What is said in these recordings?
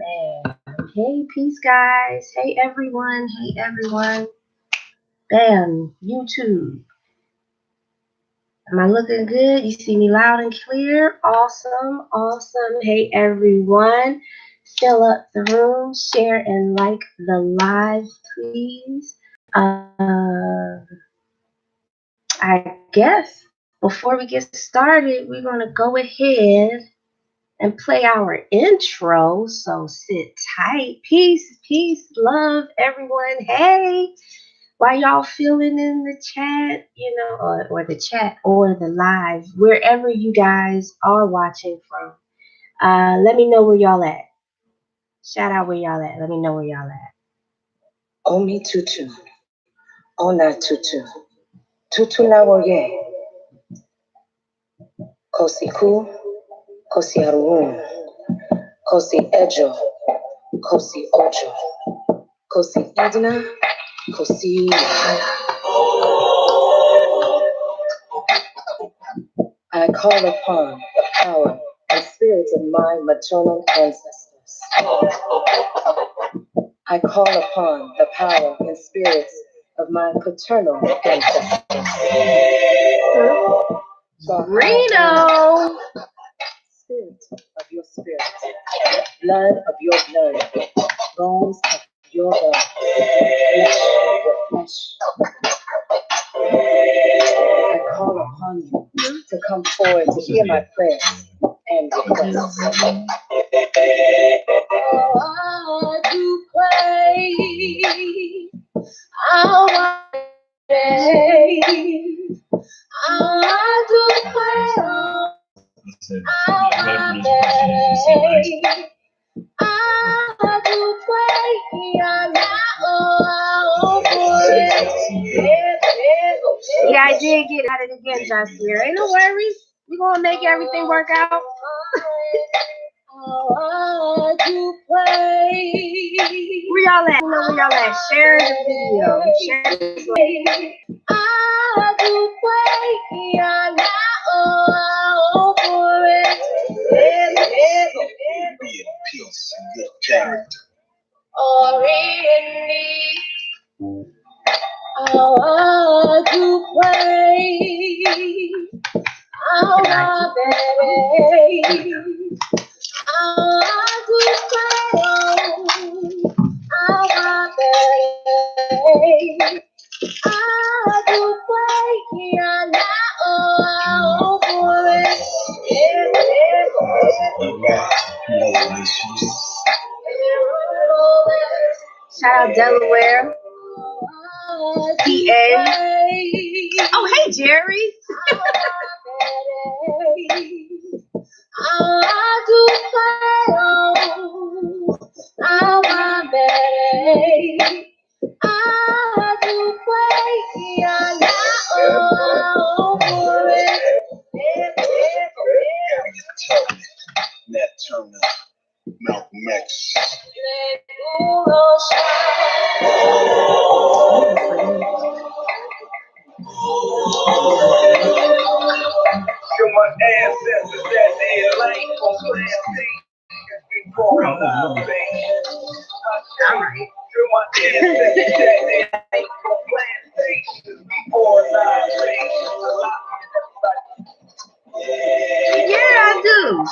Man. Hey, peace, guys. Hey, everyone. Hey, everyone. Bam, YouTube. Am I looking good? You see me loud and clear? Awesome, awesome. Hey, everyone. Fill up the room, share and like the live, please. I guess before we get started, we're going to go ahead and play our intro. So sit tight. Peace, peace, love, everyone. Hey, why y'all feeling in the chat, you know, or the chat or the live, wherever you guys are watching from. Let me know where y'all at. Shout out where y'all at. Let me know where y'all at. Omi tutu, ona tutu, tutu na woye. Kosi ku, kosi arun, kosi ejo, kosi ojo, kosi idna, kosi. I call upon the power and spirits of my maternal ancestors. I call upon the power and spirits of my paternal ancestors. Reno! Spirit of your spirit, blood of your blood, bones of your bones, flesh of your flesh. I call upon you to come forward to hear my prayers and requests. Oh, I do pray. I pray. I do pray. Yeah, I did get at it again, Jasir. Ain't no worries. We're going to make everything work out. Where y'all at? You know where y'all at? Share the video. Share the I do pray. Be in peace and good character. Or in me. I do pray. I do Shout out Delaware. PA. Oh, hey, Jerry. I do pray. I do pray. Nat Turner, Malcolm X. To my ancestors that they lay on plantations before elevation. To my ancestors that they lay on plantations before elevation. Yeah, I do.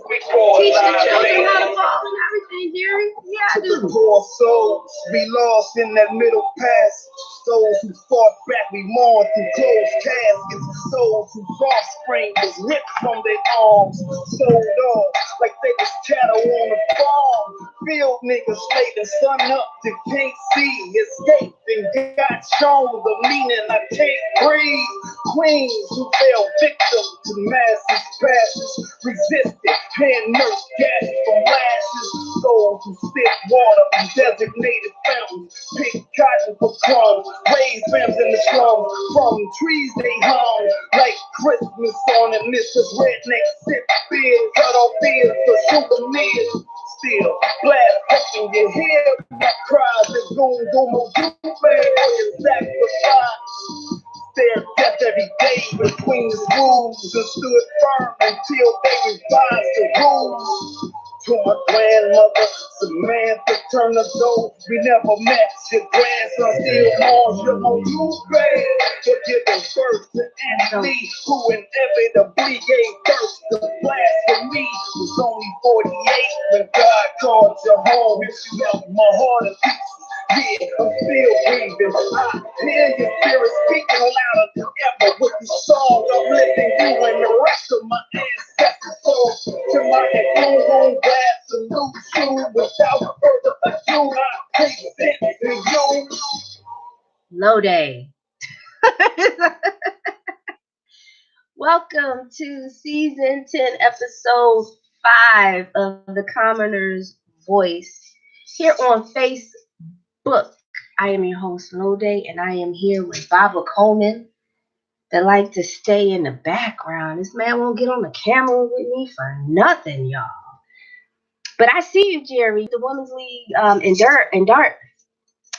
Teach the children how to fall and everything, Jerry. Yeah, I do. Poor souls be lost in that middle passage. Souls who fought back, we mourn through closed caskets. Souls whose offspring was ripped from their arms, sold off like they was cattle on a farm. Field niggas slaving sun up to can't see, escaped and got shown the meaning I can't breathe. Queens who fell victim to masses, passes, resisted, hand nursed gas from lashes. Souls who spit water from designated fountains, pick cotton for crumbs, raise fams in the slums. From trees they hung like Christmas ornaments. This redneck sip beer, cut off ears for souvenirs. Still, blast up in your head, cries and boom, boom, boom, baby, sacrifice. Stared death every day between the schools and stood firm until they revised the rules. To my grandmother, Samantha Turner, though we never met. Your grandson still mourns your own toothpaste. For giving birth to Ashley, who inevitably gave birth to blasphemy. Was only 48 when God called you home. If you left my heart in pieces. Yeah, I'm still breathing. I hear your spirit speaking louder than ever with these songs. I'm living you and the rest of my ancestors. So to my home, glad salute you. Without further ado, I present to you. Lode. Welcome to season 10, episode 5 of The Commoner's Voice here on Facebook. I am your host, Lode, and I am here with Baba Coleman that like to stay in the background. This man won't get on the camera with me for nothing, y'all. But I see you, Jerry, the Women's League in Dart.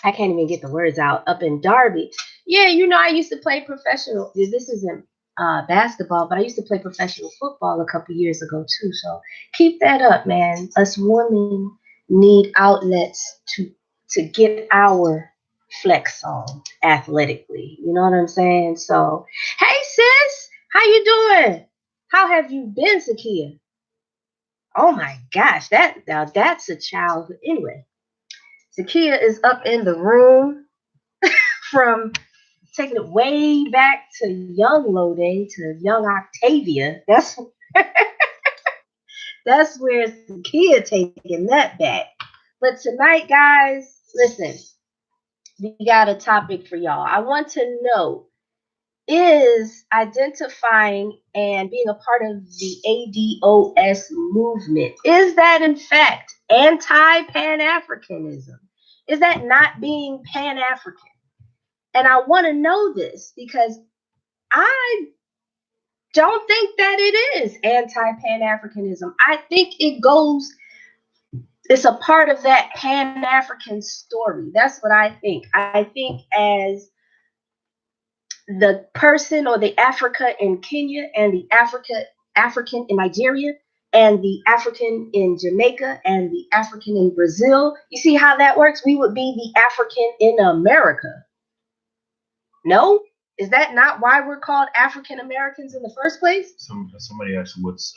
I can't even get the words out, up in Darby. Yeah, you know, I used to play professional. This isn't basketball, but I used to play professional football a couple years ago too. So keep that up, man. Us women need outlets to get our flex on athletically. You know what I'm saying? So, hey sis, how you doing? How have you been, Sakia? Oh my gosh, that's a childhood. Anyway, Sakia is up in the room from taking it way back to young Lode, to young Octavia. That's where Sakia taking that back. But tonight, guys, listen, we got a topic for y'all. I want to know, is identifying and being a part of the ADOS movement, is that in fact anti-Pan-Africanism? Is that not being Pan-African? And I want to know this because I don't think that it is anti-Pan-Africanism. I think it's a part of that Pan-African story. That's what I think. I think as the person or the Africa in Kenya and the African in Nigeria and the African in Jamaica and the African in Brazil, you see how that works? We would be the African in America. No? Is that not why we're called African Americans in the first place? Somebody asked what's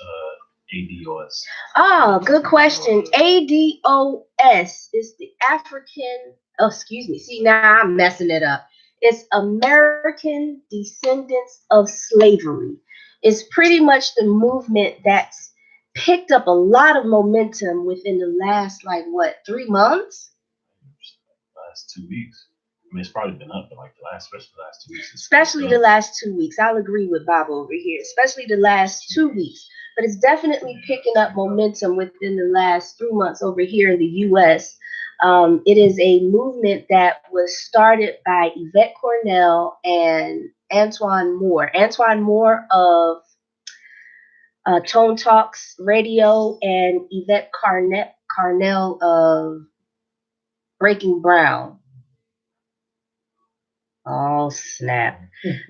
ADOS. Oh, good question. ADOS is the African, excuse me. See, now I'm messing it up. It's American Descendants of Slavery. It's pretty much the movement that's picked up a lot of momentum within the last, 3 months? Last 2 weeks. I mean, it's probably been up, but especially the last 2 weeks. Especially the last 2 weeks. I'll agree with Bob over here. Especially the last 2 weeks. But it's definitely picking up momentum within the last 3 months over here in the U.S. It is a movement that was started by Yvette Cornell and Antoine Moore. Antoine Moore of Tone Talks Radio and Yvette Cornell of Breaking Brown. Oh, snap.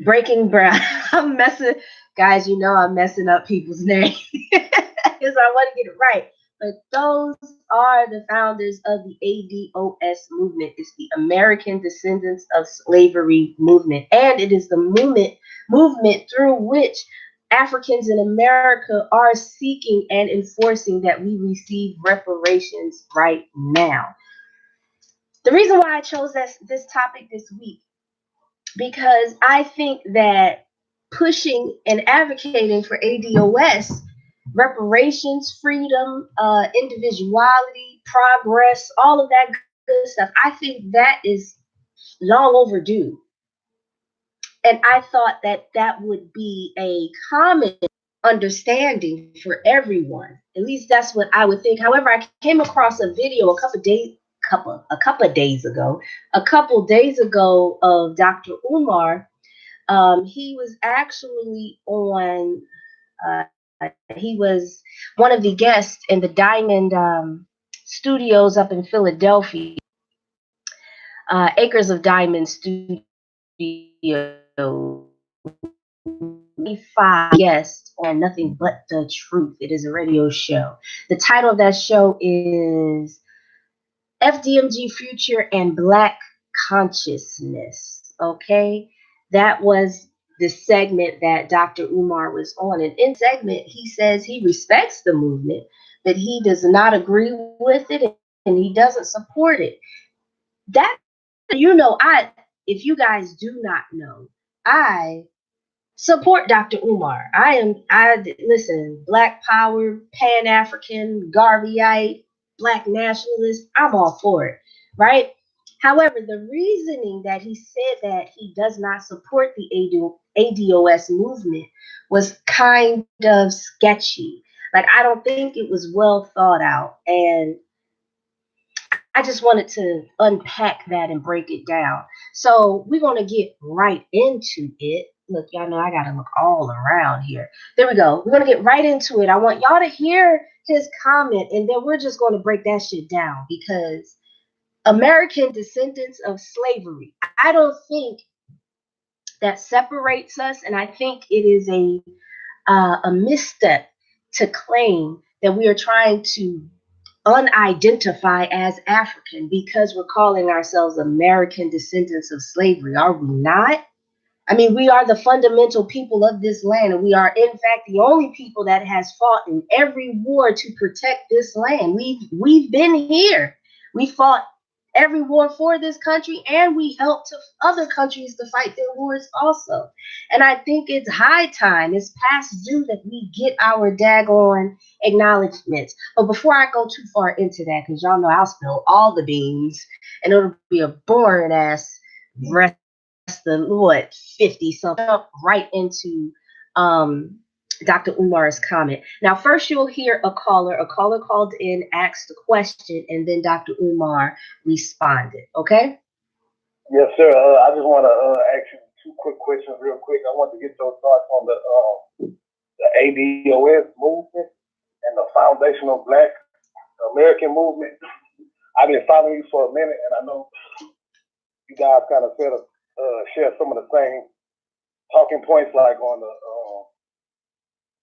Breaking Brown. I'm messing, guys, you know I'm messing up people's names because I want to get it right. But those are the founders of the ADOS movement. It's the American Descendants of Slavery movement. And it is the movement through which Africans in America are seeking and enforcing that we receive reparations right now. The reason why I chose this topic this week, because I think that pushing and advocating for ADOS, reparations, freedom, individuality, progress, all of that good stuff, I think that is long overdue. And I thought that would be a common understanding for everyone. At least that's what I would think. However, I came across a video a couple days ago of Dr. Umar. He was actually on. He was one of the guests in the Diamond Studios up in Philadelphia, Acres of Diamond Studios. guest on Nothing But the Truth. It is a radio show. The title of that show is FDMG Future and Black Consciousness. Okay, that was the segment that Dr. Umar was on. And in segment, he says he respects the movement, but he does not agree with it and he doesn't support it. That, if you guys do not know, I support Dr. Umar. Listen, Black Power, Pan-African, Garveyite, Black nationalist, I'm all for it, right? However, the reasoning that he said that he does not support the ADOS movement was kind of sketchy. Like, I don't think it was well thought out. And I just wanted to unpack that and break it down. So we're going to get right into it. Look, y'all know I got to look all around here. There we go. We're going to get right into it. I want y'all to hear his comment, and then we're just going to break that shit down because American descendants of slavery, I don't think that separates us, and I think it is a misstep to claim that we are trying to unidentify as African because we're calling ourselves American descendants of slavery. Are we not? I mean, we are the fundamental people of this land, and we are, in fact, the only people that has fought in every war to protect this land. We've been here. We fought every war for this country, and we helped other countries to fight their wars also. And I think it's high time, it's past due that we get our daggone acknowledgments. But before I go too far into that, because y'all know I'll spill all the beans, and it'll be a boring ass rest the 50 something right into Dr. Umar's comment. Now, first you'll hear a caller. A caller called in, asked a question, and then Dr. Umar responded. Okay? Yes, sir. I just want to ask you two quick questions real quick. I want to get your thoughts on the ADOS movement and the foundational Black American movement. I've been following you for a minute, and I know you guys kind of share some of the same talking points, like on the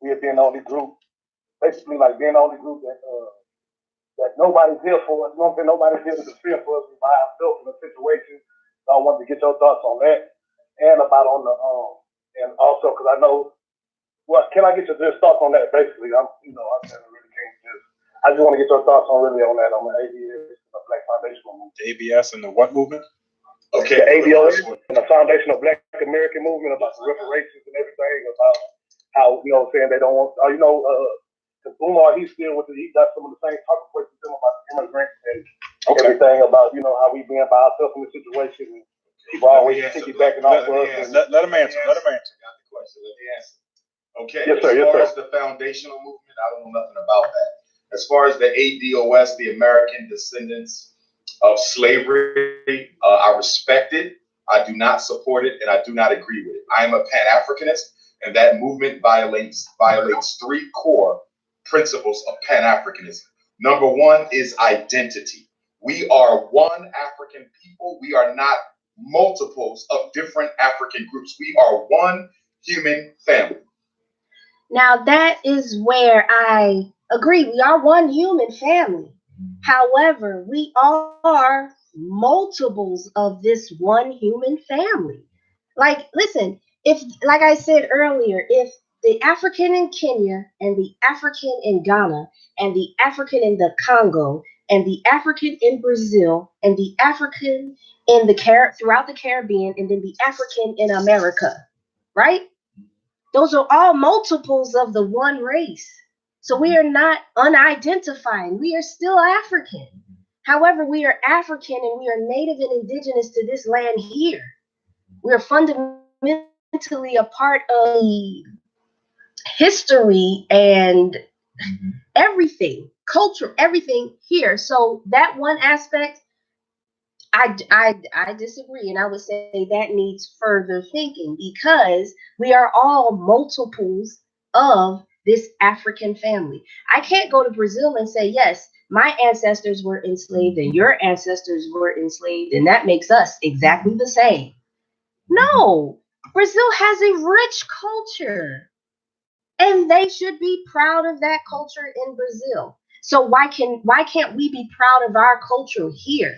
we have been the only group, basically like being the only group that nobody's here for. You know what I'm saying? Nobody's here to defend for us by ourselves in a situation. So I wanted to get your thoughts on that, and about on the and also because I know. Well, can I get your thoughts on that? Basically, I really can't just. I just want to get your thoughts on really on that on the ABS, the Black Foundational Movement. The ABS and the what movement? Okay, the ABOS and the Foundational Black American Movement about the reparations and everything, about how, you know what I'm saying, they don't want, Umar, he got some of the same talking points with them about the immigrants and everything about, how we being by ourselves in the situation. And people always piggybacking off of us. Let him answer. Got the question. Let me answer. Okay. Yes, sir. As far as the foundational movement, I don't know nothing about that. As far as the ADOS, the American Descendants of Slavery, I respect it. I do not support it, and I do not agree with it. I am a Pan-Africanist, and that movement violates three core principles of Pan-Africanism. Number one is identity. We are one African people. We are not multiples of different African groups. We are one human family. Now, that is where I agree. We are one human family. However, we are multiples of this one human family. Like, listen, like I said earlier, if the African in Kenya and the African in Ghana and the African in the Congo and the African in Brazil and the African in throughout the Caribbean and then the African in America, right? Those are all multiples of the one race. So we are not unidentifying. We are still African. However, we are African and we are native and indigenous to this land here. We are fundamentally a part of history and everything, culture, everything here. So that one aspect, I disagree, and I would say that needs further thinking because we are all multiples of this African family. I can't go to Brazil and say, yes, my ancestors were enslaved and your ancestors were enslaved, and that makes us exactly the same. No, Brazil has a rich culture, and they should be proud of that culture in Brazil. So why can't we be proud of our culture here?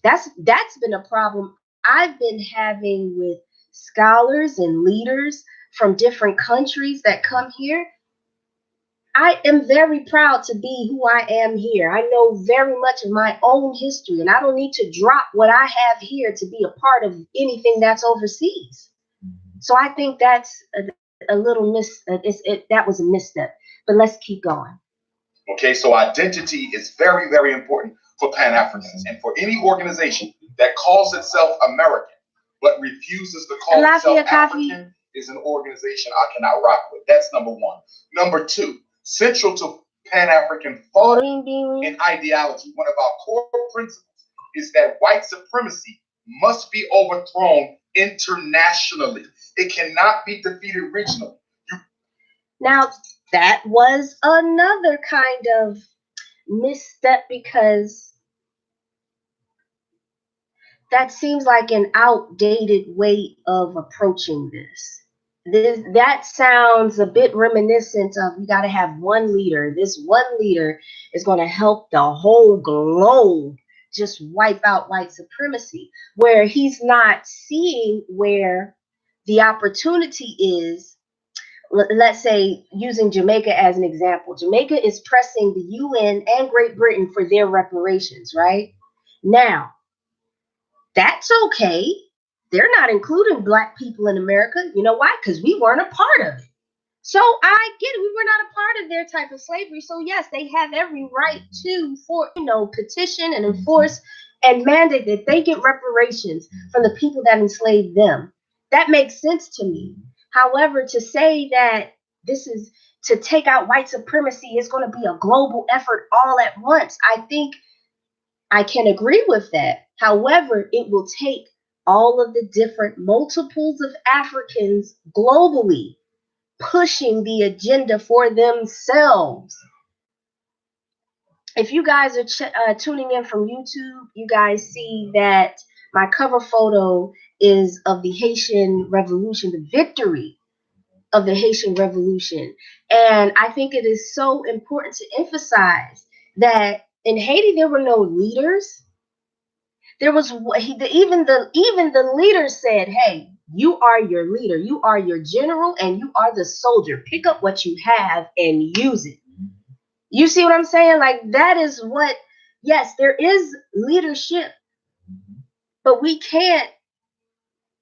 That's been a problem I've been having with scholars and leaders from different countries that come here. I am very proud to be who I am here. I know very much of my own history, and I don't need to drop what I have here to be a part of anything that's overseas. So I think that's a little that was a misstep. But let's keep going. Okay, so identity is very, very important for Pan-Africans and for any organization that calls itself American but refuses to call itself African is an organization I cannot rock with. That's number one. Number two, central to Pan-African thought and ideology, one of our core principles is that white supremacy must be overthrown internationally. It cannot be defeated regionally. Now, that was another kind of misstep, because that seems like an outdated way of approaching this. That sounds a bit reminiscent of, we got to have one leader. This one leader is going to help the whole globe just wipe out white supremacy, where he's not seeing where the opportunity is. Let's say, using Jamaica as an example, Jamaica is pressing the UN and Great Britain for their reparations, right? Now, that's okay. They're not including Black people in America. You know why? Because we weren't a part of it. So I get it. We were not a part of their type of slavery. So yes, they have every right to, petition and enforce and mandate that they get reparations from the people that enslaved them. That makes sense to me. However, to say that this is to take out white supremacy is going to be a global effort all at once, I think I can agree with that. However, it will take all of the different multiples of Africans globally pushing the agenda for themselves. If you guys are tuning in from YouTube, you guys see that my cover photo is of the Haitian Revolution, the victory of the Haitian Revolution. And I think it is so important to emphasize that in Haiti, there were no leaders. There was even the leader said, "Hey, you are your leader, you are your general, and you are the soldier. Pick up what you have and use it." You see what I'm saying? Like, that is what. Yes, there is leadership, but we can't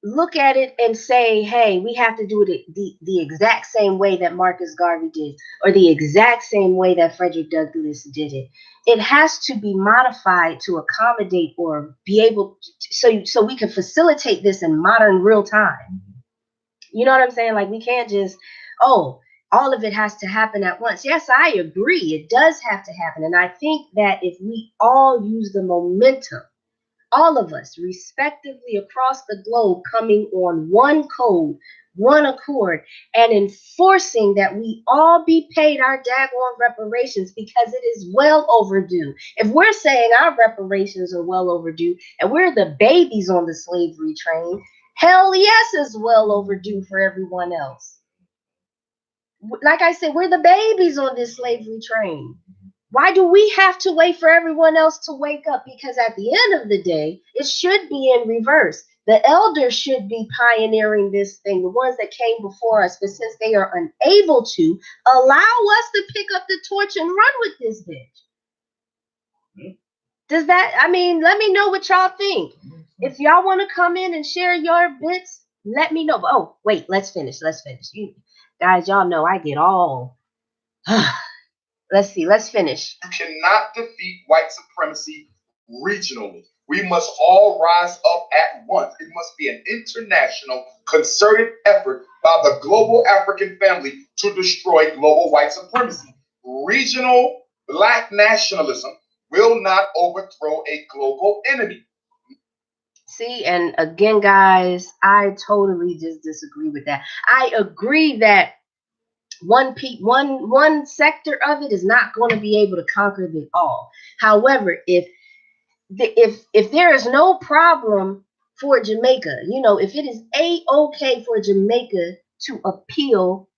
look at it and say, hey, we have to do it the exact same way that Marcus Garvey did, or the exact same way that Frederick Douglass did it. It has to be modified to accommodate or be able to, so we can facilitate this in modern real time. You know what I'm saying? Like, we can't just, all of it has to happen at once. Yes, I agree. It does have to happen. And I think that if we all use the momentum, all of us, respectively, across the globe, coming on one code, one accord, and enforcing that we all be paid our daggone reparations, because it is well overdue. If we're saying our reparations are well overdue and we're the babies on the slavery train, hell yes, it's well overdue for everyone else. Like I said, we're the babies on this slavery train. Why do we have to wait for everyone else to wake up? Because at the end of the day, it should be in reverse. The elders should be pioneering this thing, the ones that came before us, but since they are unable to, allow us to pick up the torch and run with this bitch. Does that, let me know what y'all think. If y'all want to come in and share your bits, let me know. Oh, wait, let's finish. You guys, y'all know I get all... Let's see. Let's finish. You cannot defeat white supremacy regionally. We must all rise up at once. It must be an international, concerted effort by the global African family to destroy global white supremacy. Regional Black nationalism will not overthrow a global enemy. See, and again, guys, I totally just disagree with that. I agree that one sector of it is not going to be able to conquer it all. However, if there is no problem for Jamaica. You know, if it is A-okay for Jamaica to appeal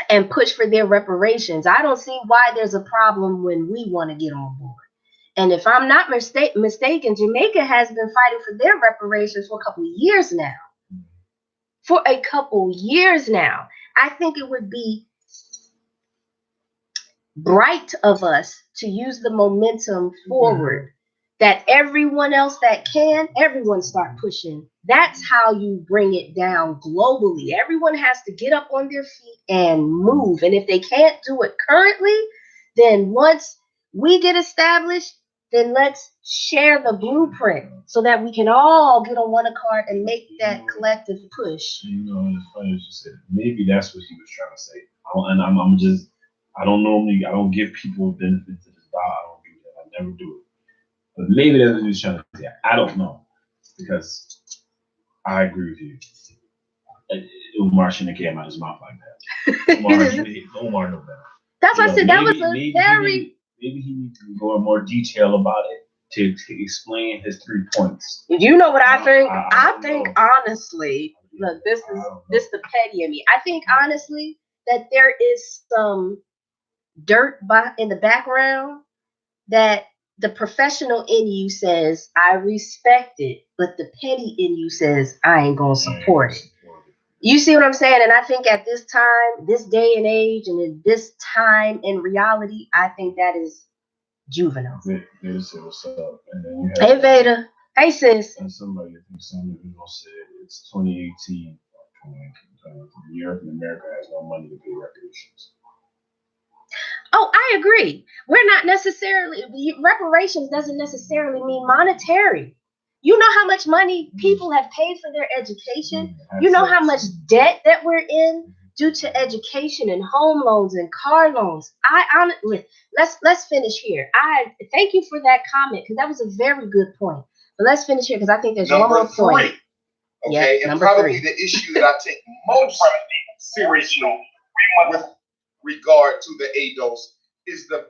and push for their reparations, I don't see why there's a problem when we want to get on board. And if I'm not mistaken, Jamaica has been fighting for their reparations for a couple of years now. For a couple years now. I think it would be bright of us to use the momentum forward, that everyone else that can, everyone start pushing. That's how you bring it down globally. Everyone has to get up on their feet and move. And if they can't do it currently, then once we get established, then let's share the blueprint so that we can all get on one accord and make that collective push. You know, it's funny as you said. Maybe that's what he was trying to say. I don't give people benefits of the doubt. I don't do that. I never do it. But maybe that's what he was trying to say. I don't know, because I agree with you. Umar shouldn't have came out his mouth like that. Umar know better. That's why I said that was a very. Maybe he needs to go in more detail about it to explain his 3 points. You know what I think? I think honestly, look, this is the petty in me. I think honestly that there is some dirt in the background that the professional in you says, I respect it, but the petty in you says, I ain't gonna support it. You see what I'm saying? And I think at this time, this day and age, and in this time in reality, I think that is juvenile. Veda said, what's up? And then you hey, Veda. Hey, sis. And somebody said it's 2018. Europe and America has no money to pay reparations. Oh, I agree. We're not necessarily, reparations doesn't necessarily mean monetary. You know how much money people have paid for their education. You know how much debt that we're in due to education and home loans and car loans. I honestly, let's finish here. I thank you for that comment, because that was a very good point. But let's finish here, because I think there's one more point. Okay, and probably the issue that I take most seriously with regard to the ADOS is the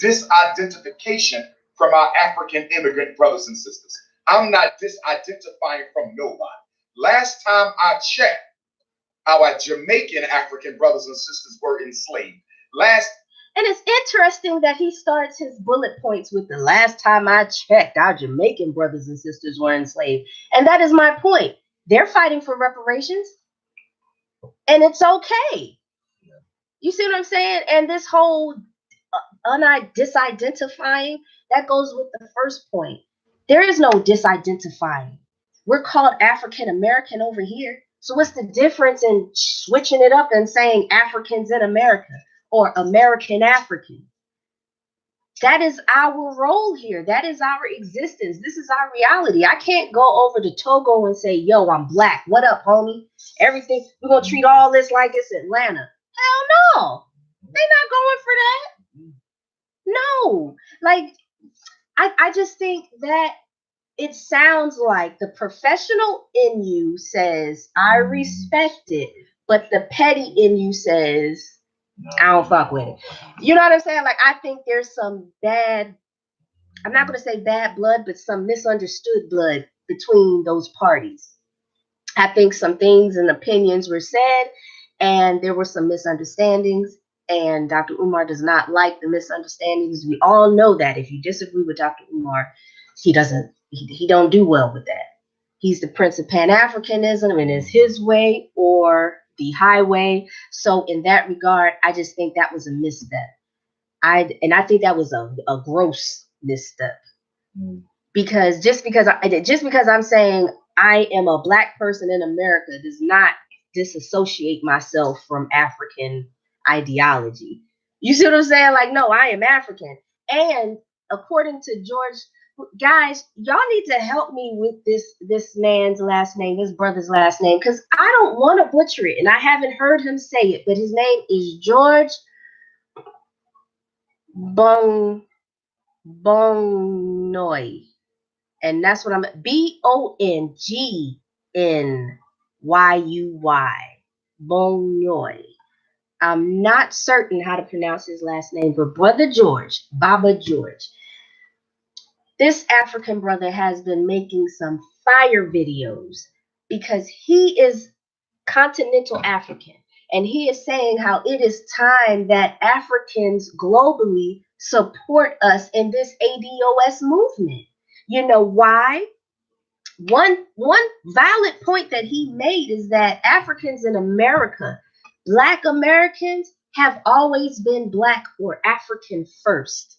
disidentification from our African immigrant brothers and sisters. I'm not disidentifying from nobody. Last time I checked, our Jamaican African brothers and sisters were enslaved. And it's interesting that he starts his bullet points with the last time I checked, our Jamaican brothers and sisters were enslaved. And that is my point. They're fighting for reparations, and it's okay. You see what I'm saying? And this whole disidentifying, that goes with the first point. There is no disidentifying. We're called African American over here. So what's the difference in switching it up and saying Africans in America or American African? That is our role here. That is our existence. This is our reality. I can't go over to Togo and say, yo, I'm black. What up, homie? Everything, we're going to treat all this like it's Atlanta. Hell no. They're not going for that. No. Like, I just think that it sounds like the professional in you says, I respect it, but the petty in you says, I don't fuck with it. You know what I'm saying? Like, I think there's some bad, I'm not going to say bad blood, but some misunderstood blood between those parties. I think some things and opinions were said, and there were some misunderstandings, and Dr. Umar does not like the misunderstandings. We all know that. If you disagree with Dr. Umar, he don't do well with that. He's the prince of Pan-Africanism, and it's his way or the highway. So in that regard, I just think that was a misstep. I think that was a gross misstep. Because just because I'm saying I am a black person in America does not disassociate myself from African ideology. You see what I'm saying? Like, no, I am African. And according to George, guys, y'all need to help me with this man's last name, this brother's last name, because I don't want to butcher it, and I haven't heard him say it, but his name is George Bongnyuy. And that's what I'm, Bongnyuy. Bongnyuy. I'm not certain how to pronounce his last name, but Brother George, Baba George, this African brother has been making some fire videos because he is continental African. And he is saying how it is time that Africans globally support us in this ADOS movement. You know why? One valid point that he made is that Africans in America, Black Americans, have always been Black or African first.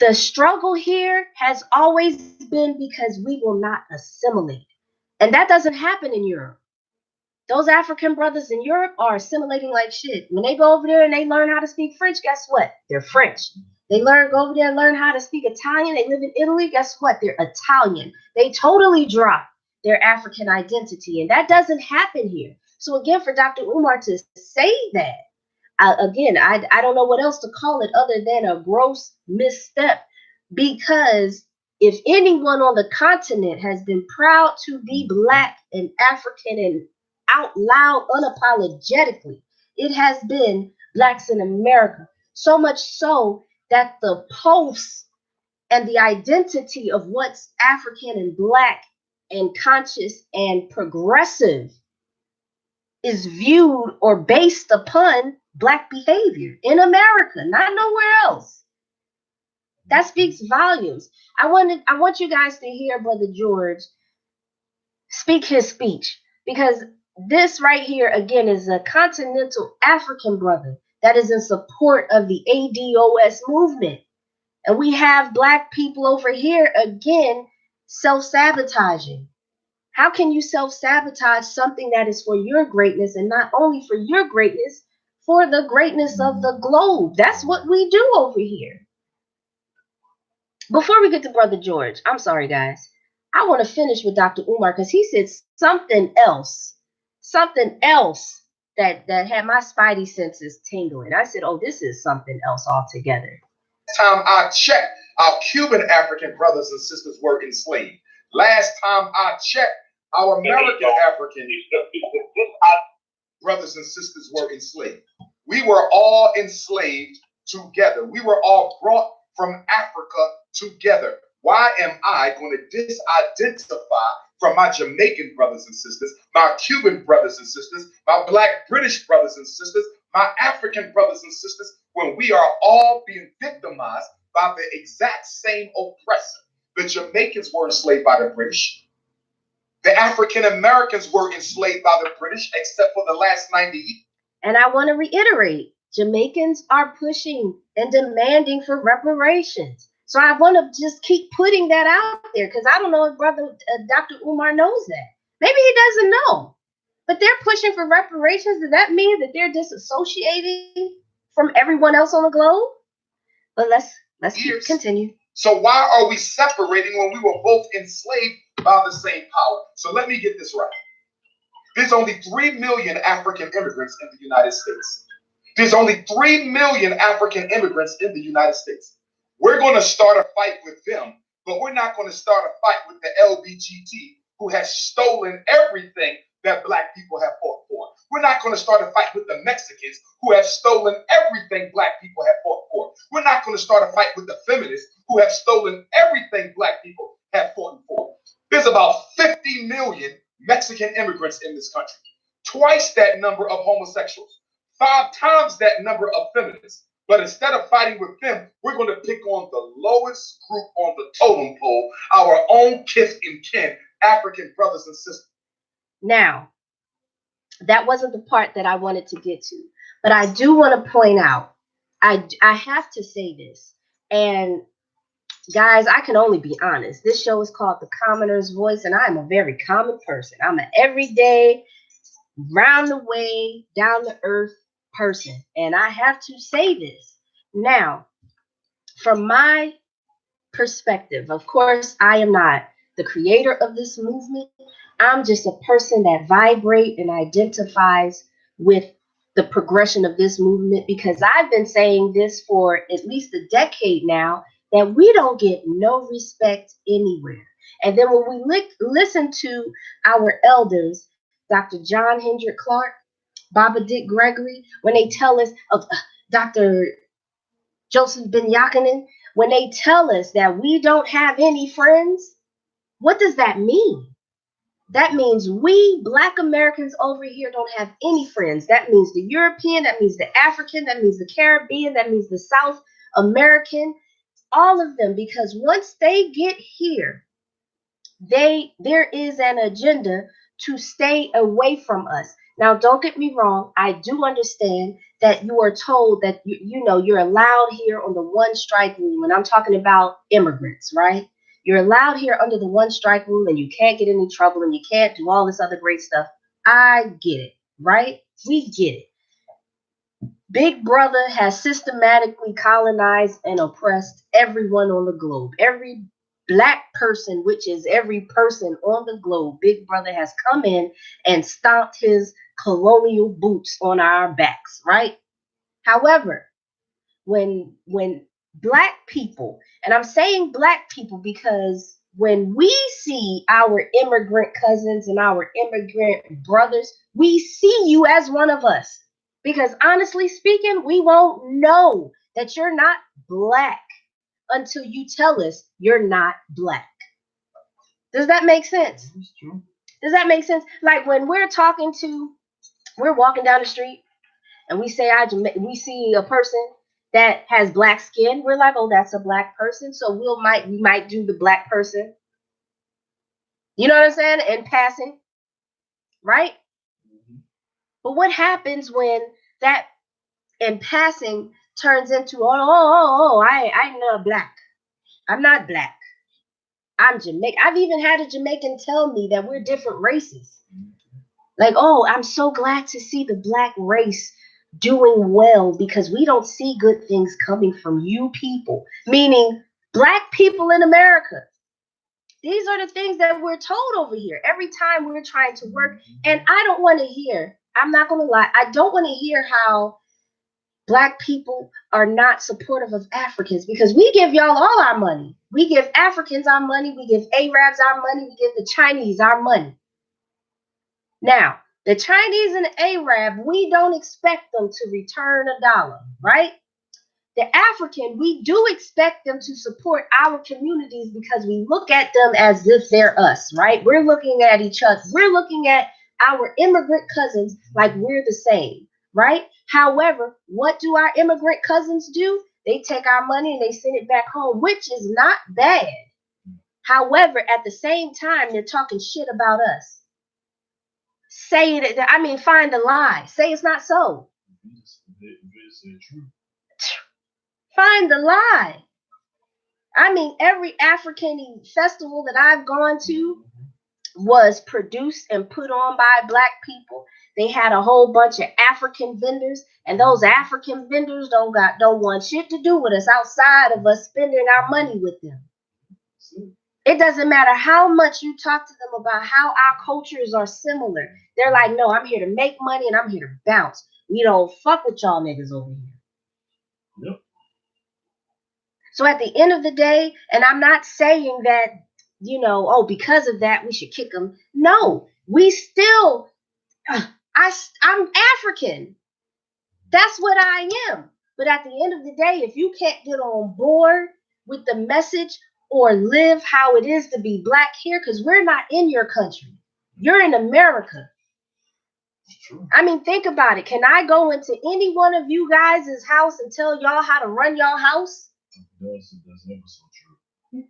The struggle here has always been because we will not assimilate. And that doesn't happen in Europe. Those African brothers in Europe are assimilating like shit. When they go over there and they learn how to speak French, guess what? They're French. They go over there and learn how to speak Italian. They live in Italy. Guess what? They're Italian. They totally drop their African identity. And that doesn't happen here. So again, for Dr. Umar to say that, I don't know what else to call it other than a gross misstep. Because if anyone on the continent has been proud to be Black and African and out loud, unapologetically, it has been Blacks in America. So much so that the posts and the identity of what's African and Black and conscious and progressive is viewed or based upon Black behavior in America, not nowhere else. That speaks volumes. I want you guys to hear Brother George speak his speech, because this right here, again, is a continental African brother that is in support of the ADOS movement. And we have Black people over here, again, self-sabotaging. How can you self-sabotage something that is for your greatness, and not only for your greatness, for the greatness of the globe? That's what we do over here. Before we get to Brother George, I'm sorry, guys. I want to finish with Dr. Umar because he said something else that had my spidey senses tingling. I said, oh, this is something else altogether. Time I checked, our Cuban African brothers and sisters were enslaved. Last time I checked, our American African brothers and sisters were enslaved. We were all enslaved together. We were all brought from Africa together. Why am I going to disidentify from my Jamaican brothers and sisters, my Cuban brothers and sisters, my Black British brothers and sisters, my African brothers and sisters, when we are all being victimized by the exact same oppressor? The Jamaicans were enslaved by the British. The African Americans were enslaved by the British, except for the last 90 years. And I want to reiterate, Jamaicans are pushing and demanding for reparations. So I want to just keep putting that out there, because I don't know if Brother Dr. Umar knows that. Maybe he doesn't know. But they're pushing for reparations. Does that mean that they're disassociating from everyone else on the globe? But let's continue. So why are we separating when we were both enslaved by the same power? So let me get this right. There's only 3 million African immigrants in the United States. There's only 3 million African immigrants in the United States. We're going to start a fight with them, but we're not going to start a fight with the LBGT, who has stolen everything that Black people have fought for. We're not going to start a fight with the Mexicans, who have stolen everything Black people have fought for. We're not going to start a fight with the feminists, who have stolen everything Black people have fought for. There's about 50 million Mexican immigrants in this country, twice that number of homosexuals, 5 times that number of feminists. But instead of fighting with them, we're going to pick on the lowest group on the totem pole, our own kith and kin, African brothers and sisters. Now, that wasn't the part that I wanted to get to, but I do want to point out, I have to say this, and guys, I can only be honest. This show is called The Commoner's Voice, and I'm a very common person. I'm an everyday, round the way, down the earth person, and I have to say this. Now, from my perspective, of course, I am not the creator of this movement. I'm just a person that vibrates and identifies with the progression of this movement, because I've been saying this for at least a decade now, that we don't get no respect anywhere. And then when we listen to our elders, Dr. John Hendrick Clark, Baba Dick Gregory, when they tell us of Dr. Joseph Ben Yakinen, when they tell us that we don't have any friends, What does that mean? That means we Black Americans over here don't have any friends. That means the European, that means the African, that means the Caribbean, that means the South American, all of them, because once they get here, there is an agenda to stay away from us. Now, don't get me wrong. I do understand that you are told that you're allowed here on the one strike rule, and I'm talking about immigrants, right? You're allowed here under the one strike rule, and you can't get any trouble, and you can't do all this other great stuff. I get it, right? We get it. Big Brother has systematically colonized and oppressed everyone on the globe. Every Black person, which is every person on the globe, Big Brother has come in and stomped his colonial boots on our backs, right? However, when Black people, and I'm saying Black people because when we see our immigrant cousins and our immigrant brothers, we see you as one of us. Because honestly speaking, we won't know that you're not Black until you tell us you're not Black. Does that make sense? Does that make sense? Like when we're walking down the street and we we see a person that has Black skin, we're like, oh, that's a Black person. So we might do the Black person. You know what I'm saying? In passing, right? But what happens when that in passing turns into, I'm not Black. I'm not Black. I'm Jamaican. I've even had a Jamaican tell me that we're different races. Like, oh, I'm so glad to see the Black race doing well because we don't see good things coming from you people, meaning Black people in America. These are the things that we're told over here every time we're trying to work. And I don't want to hear, I'm not going to lie, I don't want to hear how Black people are not supportive of Africans because we give y'all all our money. We give Africans our money. We give Arabs our money. We give the Chinese our money. Now, the Chinese and the Arab, we don't expect them to return $1, right? The African, we do expect them to support our communities because we look at them as if they're us, right? We're looking at each other. We're looking at our immigrant cousins like we're the same, right? However, what do our immigrant cousins do? They take our money and they send it back home, which is not bad. However, at the same time, they're talking shit about us. Say it, find a lie. Say it's not so. Find the lie. Every African festival that I've gone to was produced and put on by Black people. They had a whole bunch of African vendors, and those African vendors don't want shit to do with us outside of us spending our money with them. It doesn't matter how much you talk to them about how our cultures are similar. They're like, no, I'm here to make money and I'm here to bounce. We don't fuck with y'all niggas over here. Yep. So at the end of the day, and I'm not saying that, because of that, we should kick them. No, we still, I'm African. That's what I am. But at the end of the day, if you can't get on board with the message or live how it is to be Black here, because we're not in your country. You're in America. Think about it. Can I go into any one of you guys' house and tell y'all how to run your house? That's never so true.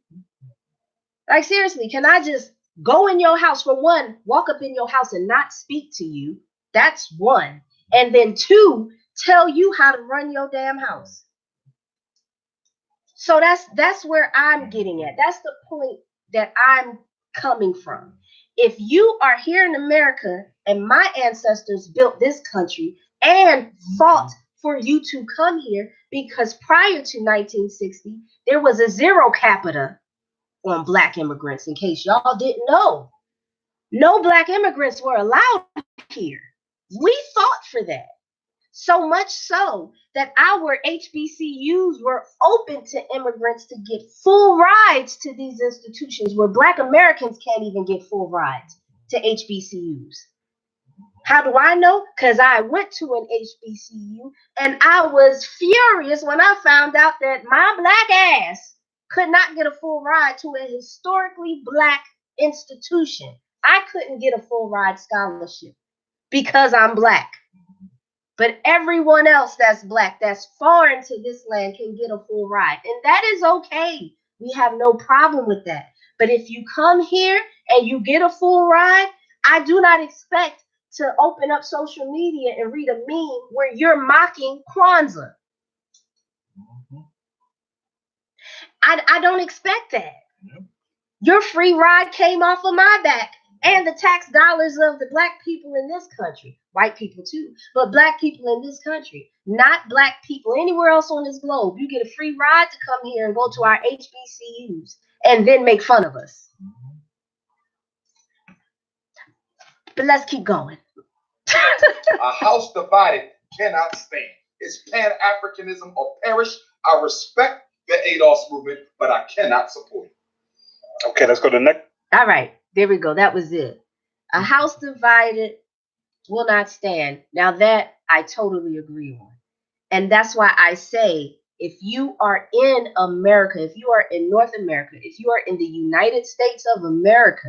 Like, seriously, can I just go in your house? For one, walk up in your house and not speak to you. That's one. And then two, tell you how to run your damn house. So that's where I'm getting at. That's the point that I'm coming from. If you are here in America and my ancestors built this country and fought for you to come here, because prior to 1960, there was a zero capita on Black immigrants, in case y'all didn't know. No Black immigrants were allowed here. We fought for that. So much so that our HBCUs were open to immigrants to get full rides to these institutions where Black Americans can't even get full rides to HBCUs. How do I know? Because I went to an HBCU and I was furious when I found out that my Black ass could not get a full ride to a historically Black institution. I couldn't get a full ride scholarship because I'm Black. But everyone else that's Black, that's foreign to this land, can get a full ride. And that is okay. We have no problem with that. But if you come here and you get a full ride, I do not expect to open up social media and read a meme where you're mocking Kwanzaa. I don't expect that. Your free ride came off of my back and the tax dollars of the Black people in this country. White people too, but Black people in this country, not Black people anywhere else on this globe. You get a free ride to come here and go to our HBCUs and then make fun of us. But let's keep going. A house divided cannot stand. It's Pan-Africanism or perish. I respect the ADOS movement, but I cannot support it. Okay, let's go to the next. All right, there we go. That was it. A house divided will not stand. Now that I totally agree on. And that's why I say, if you are in America, if you are in North America, if you are in the United States of America,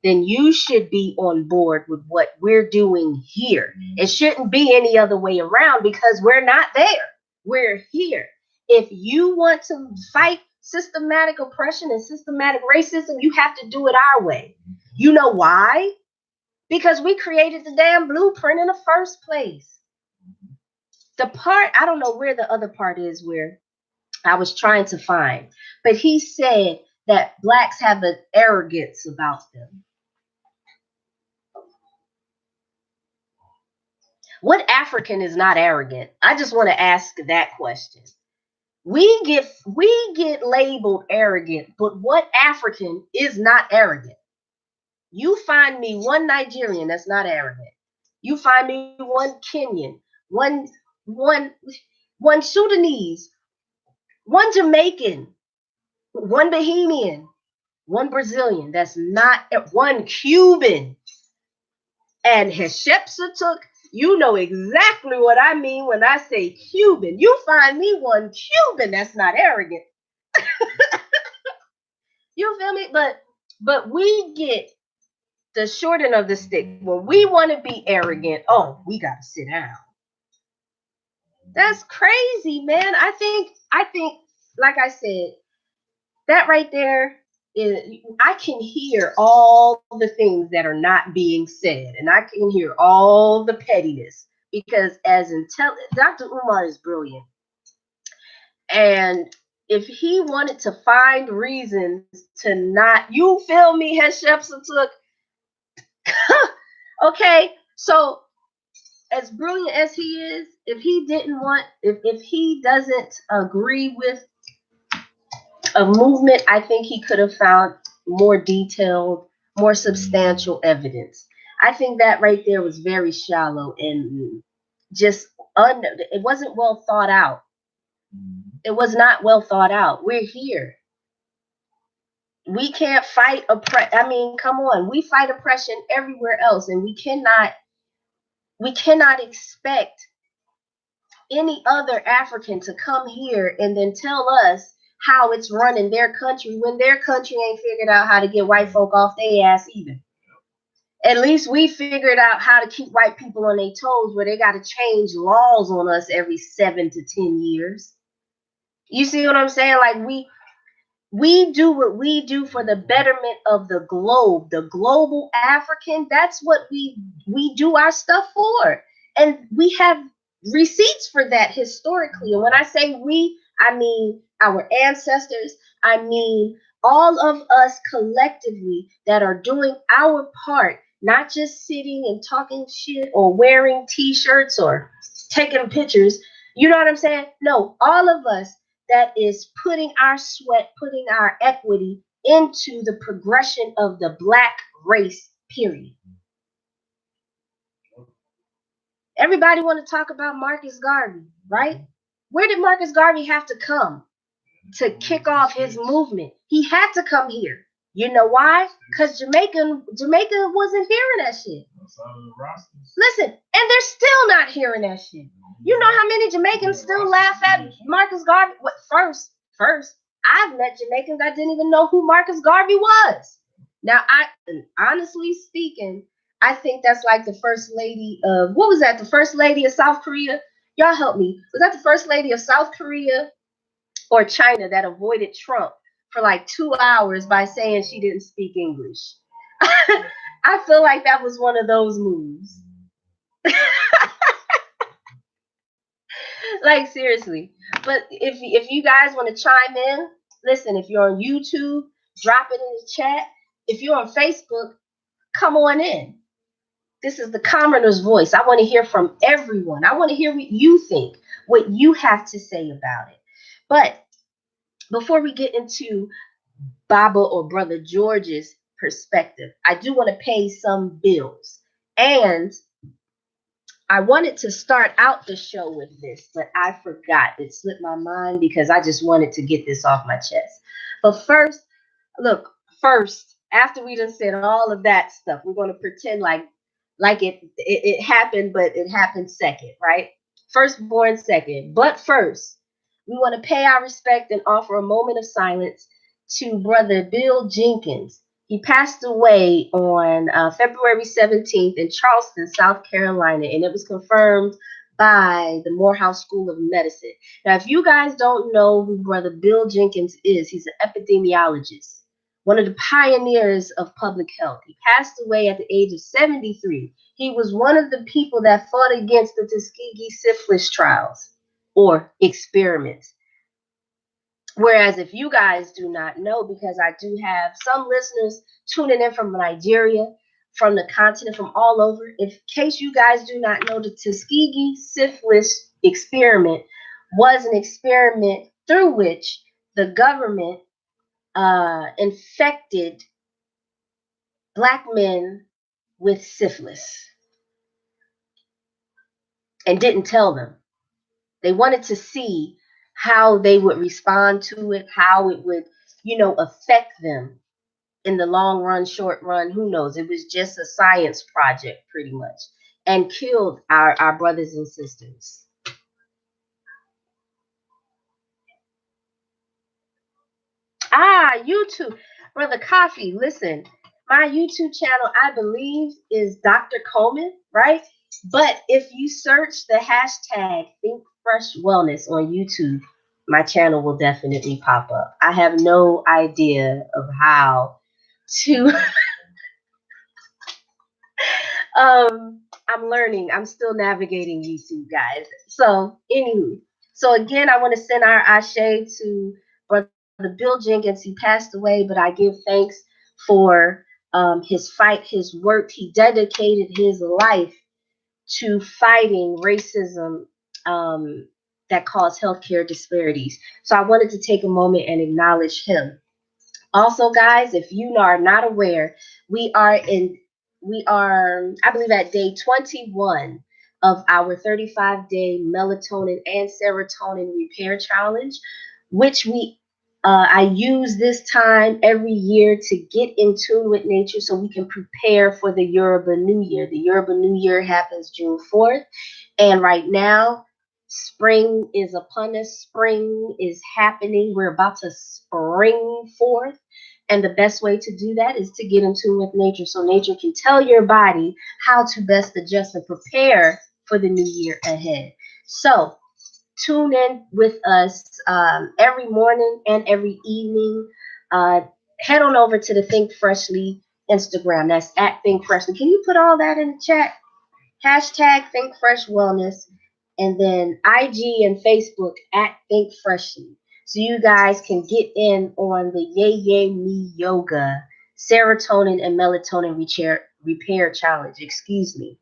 then you should be on board with what we're doing here. It shouldn't be any other way around because we're not there. We're here. If you want to fight systematic oppression and systematic racism, you have to do it our way. You know why? Because we created the damn blueprint in the first place. The part, I don't know where the other part is where I was trying to find, but he said that Blacks have an arrogance about them. What African is not arrogant? I just want to ask that question. We get labeled arrogant, but what African is not arrogant? You find me one Nigerian that's not arrogant. You find me one Kenyan, one Sudanese, one Jamaican, one Bahamian, one Brazilian that's not, one Cuban. And Hatshepsut, you know exactly what I mean when I say Cuban. You find me one Cuban that's not arrogant. You feel me? But we get the short end of the stick. When we want to be arrogant, oh, we got to sit down. That's crazy, man. I think, like I said, that right there is, I can hear all the things that are not being said, and I can hear all the pettiness because Dr. Umar is brilliant. And if he wanted to find reasons to not, you feel me, Hatshepsut? Okay, so as brilliant as he is, if he doesn't agree with a movement, I think he could have found more detailed, more substantial evidence. I think that right there was very shallow and just it wasn't well thought out. It was not well thought out. We're here. We can't fight I mean, come on. We fight oppression everywhere else, and we cannot expect any other African to come here and then tell us how it's run in their country when their country ain't figured out how to get white folk off their ass either. At least we figured out how to keep white people on their toes where they got to change laws on us every 7 to 10 years. You see what I'm saying? Like we do what we do for the betterment of the globe, the global African. That's what we do our stuff for. And we have receipts for that historically. And when I say we, I mean our ancestors. I mean all of us collectively that are doing our part, not just sitting and talking shit or wearing t-shirts or taking pictures. You know what I'm saying? No, all of us that is putting our sweat, putting our equity into the progression of the Black race, period. Everybody want to talk about Marcus Garvey, right? Where did Marcus Garvey have to come to kick off his movement? He had to come here. You know why? Because Jamaica wasn't hearing that shit. Listen, and they're still not hearing that shit. You know how many Jamaicans still laugh at Marcus Garvey? First, I've met Jamaicans that didn't even know who Marcus Garvey was. Now, honestly speaking, I think that's like the first lady of, what was that? The first lady of South Korea? Y'all help me. Was that the first lady of South Korea or China that avoided Trump for like 2 hours by saying she didn't speak English? I feel like that was one of those moves. Like, seriously. But if you guys want to chime in, listen, if you're on YouTube, drop it in the chat. If you're on Facebook, come on in. This is the commoner's voice. I want to hear from everyone. I want to hear what you think, what you have to say about it. But before we get into Baba or Brother George's perspective, I do want to pay some bills. And I wanted to start out the show with this, but I forgot. It slipped my mind because I just wanted to get this off my chest. But first, look, after we done said all of that stuff, we're going to pretend like it happened, but it happened second, right? Firstborn second. But first, we want to pay our respect and offer a moment of silence to Brother Bill Jenkins. He passed away on February 17th in Charleston, South Carolina, and it was confirmed by the Morehouse School of Medicine. Now, if you guys don't know who Brother Bill Jenkins is, he's an epidemiologist, one of the pioneers of public health. He passed away at the age of 73. He was one of the people that fought against the Tuskegee Syphilis trials or experiments. Whereas if you guys do not know, because I do have some listeners tuning in from Nigeria, from the continent, from all over, in case you guys do not know, the Tuskegee Syphilis experiment was an experiment through which the government infected Black men with syphilis and didn't tell them. They wanted to see how they would respond to it, how it would, affect them in the long run, short run, who knows? It was just a science project pretty much, and killed our brothers and sisters. YouTube. Brother Coffee, listen, my YouTube channel, I believe, is Dr. Coleman, right? But if you search the hashtag ThinkFreshWellness on YouTube, my channel will definitely pop up. I have no idea of how to I'm learning. I'm still navigating YouTube, guys. So, anywho, so again, I want to send our ashe to Brother Bill Jenkins. He passed away, but I give thanks for his fight, his work. He dedicated his life to fighting racism that caused healthcare disparities. So I wanted to take a moment and acknowledge him. Also, guys, if you are not aware, we are, I believe, at day 21 of our 35-day melatonin and serotonin repair challenge, which I use this time every year to get in tune with nature so we can prepare for the Yoruba New Year. The Yoruba New Year happens June 4th, and right now, spring is upon us. Spring is happening. We're about to spring forth. And the best way to do that is to get in tune with nature so nature can tell your body how to best adjust and prepare for the new year ahead. So tune in with us every morning and every evening. Head on over to the Think Freshly Instagram. That's at Think Freshly. Can you put all that in the chat? Hashtag Think Fresh Wellness. And then IG and Facebook at Think Freshly. So you guys can get in on the Yay Yay Me Yoga serotonin and melatonin repair challenge. Excuse me.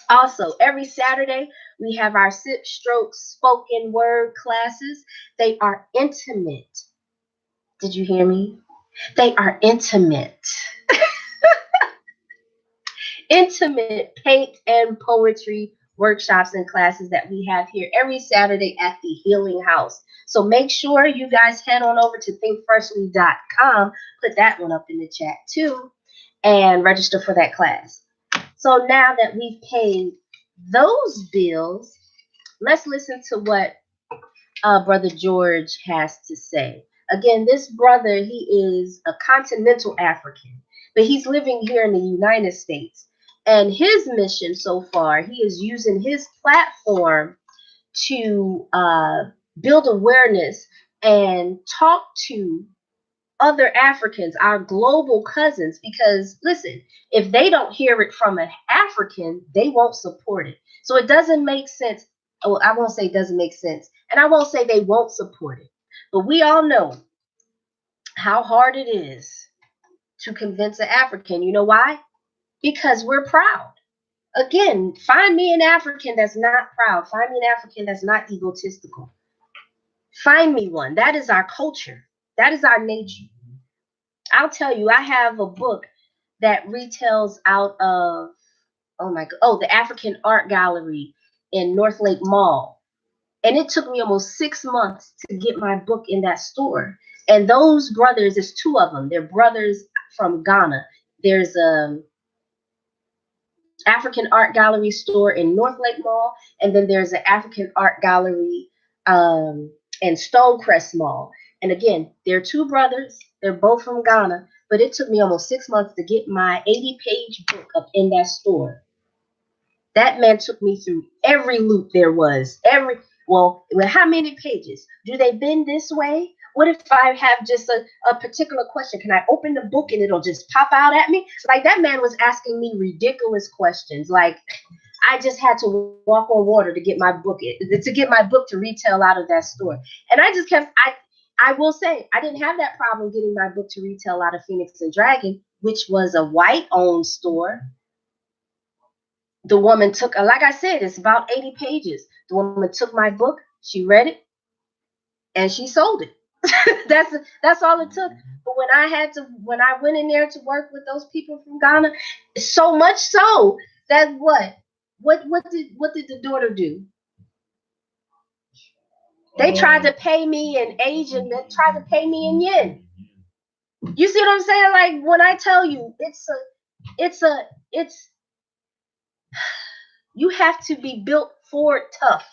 Also, every Saturday, we have our sip stroke spoken word classes. They are intimate. Did you hear me? They are intimate. Intimate paint and poetry workshops and classes that we have here every Saturday at the Healing House. So make sure you guys head on over to thinkfreshly.com, put that one up in the chat too, and register for that class. So now that we've paid those bills, let's listen to what Brother George has to say. Again, this brother, he is a continental African. but he's living here in the United States. And his mission so far, he is using his platform to build awareness and talk to other Africans, our global cousins, because listen, if they don't hear it from an African, they won't support it. So it doesn't make sense. Oh, I won't say it doesn't make sense, and I won't say they won't support it. But we all know how hard it is to convince an African. You know why? Because we're proud. Again, find me an African that's not proud. Find me an African that's not egotistical. Find me one. That is our culture. That is our nature. I'll tell you, I have a book that retails out of, the African Art Gallery in North Lake Mall. And it took me almost 6 months to get my book in that store. And those brothers, there's two of them. They're brothers from Ghana. There's a African Art Gallery store in North Lake Mall, and then there's an African Art Gallery in Stonecrest Mall. And again, they're two brothers. They're both from Ghana, but it took me almost 6 months to get my 80-page book up in that store. That man took me through every loop there was. Well, how many pages? Do they bend this way? What if I have just a particular question? Can I open the book and it'll just pop out at me? Like, that man was asking me ridiculous questions. Like, I just had to walk on water to get my book to retail out of that store. And I just kept, I will say, I didn't have that problem getting my book to retail out of Phoenix and Dragon, which was a white-owned store. The woman took, like I said, it's about 80 pages. The woman took my book, she read it, and she sold it. That's all it took. But when I went in there to work with those people from Ghana, so much so that what did the daughter do? They tried to pay me in Asian, they tried to pay me in yen. You see what I'm saying? Like, when I tell you, you have to be built for tough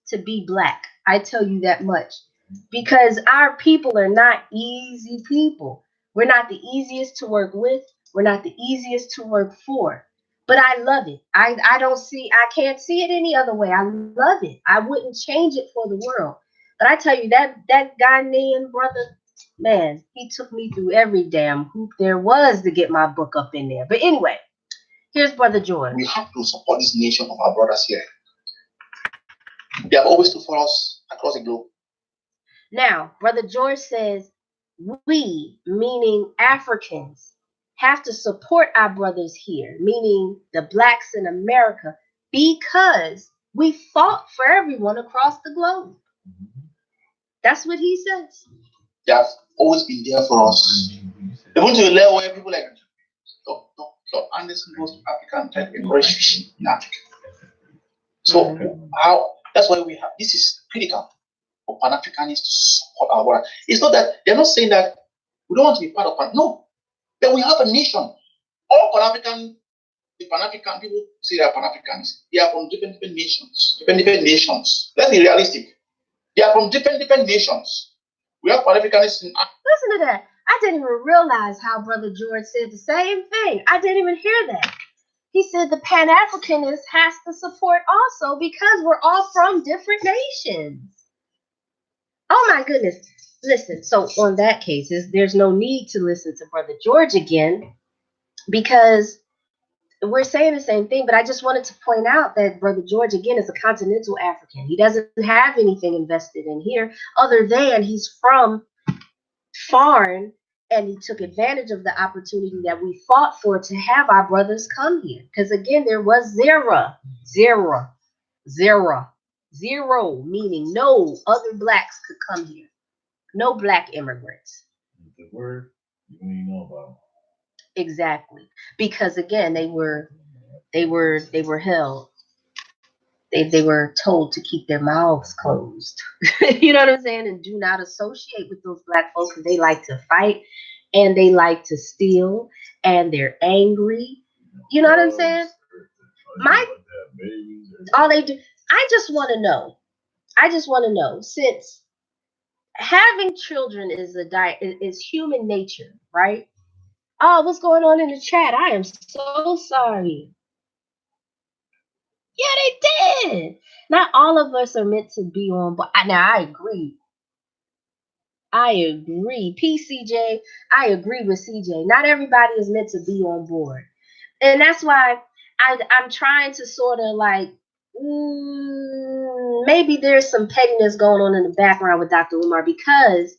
to be Black. I tell you that much. Because our people are not easy people. We're not the easiest to work with. We're not the easiest to work for. But I love it. I can't see it any other way. I love it. I wouldn't change it for the world. But I tell you, that Ghanaian brother, man, he took me through every damn hoop there was to get my book up in there. But anyway, here's Brother George. We have to support this nation of our brothers here. They have always stood for us across the globe. Now, Brother George says, we, meaning Africans, have to support our brothers here, meaning the Blacks in America, because we fought for everyone across the globe. That's what he says. They have always been there for us. They went to a level where people like Dr. Anderson goes to Africa and try to encourage fishing in Africa. So that's why we have, this is critical for Pan-Africanists to support our brother. It's not that they're not saying that we don't want to be part of Pan. No, but we have a nation. All Pan-African, the Pan-African people say they are Pan-Africanists. They are from different nations. Different nations. Let's be realistic. They are from different nations. We have Pan-Africanists in Africa. Listen to that. I didn't even realize how Brother George said the same thing. I didn't even hear that. He said the Pan-Africanist has to support also because we're all from different nations. Oh my goodness. Listen, so on that case, there's no need to listen to Brother George again because we're saying the same thing, but I just wanted to point out that Brother George, again, is a continental African. He doesn't have anything invested in here other than he's from foreign, and he took advantage of the opportunity that we fought for to have our brothers come here. Because again, there was zero, meaning no other Blacks could come here. No Black immigrants. The word you don't even know about. Exactly. Because again, they were held. They were told to keep their mouths closed. You know what I'm saying? And do not associate with those Black folks because they like to fight and they like to steal and they're angry. You know what I'm saying? All they do. I just want to know, since having children is human nature, right? Oh, what's going on in the chat? I am so sorry. Yeah, they did. Not all of us are meant to be on, but now I agree. I agree. PCJ, I agree with CJ. Not everybody is meant to be on board. And that's why I'm trying to sort of like, maybe there's some pettiness going on in the background with Dr. Umar, because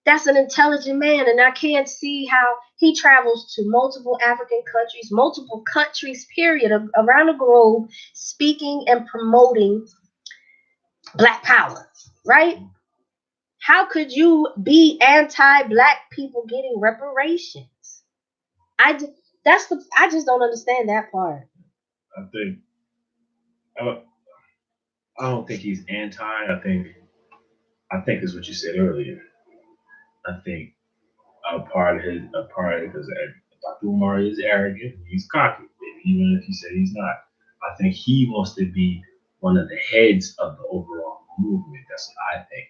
that's an intelligent man, and I can't see how he travels to multiple African countries, period, around the globe, speaking and promoting Black power, right? How could you be anti-Black people getting reparations? I just don't understand that part. I don't think he's anti. I think it's what you said earlier. I think a part of because Dr. Umar is arrogant, he's cocky, even if he said he's not. I think he wants to be one of the heads of the overall movement. That's what I think.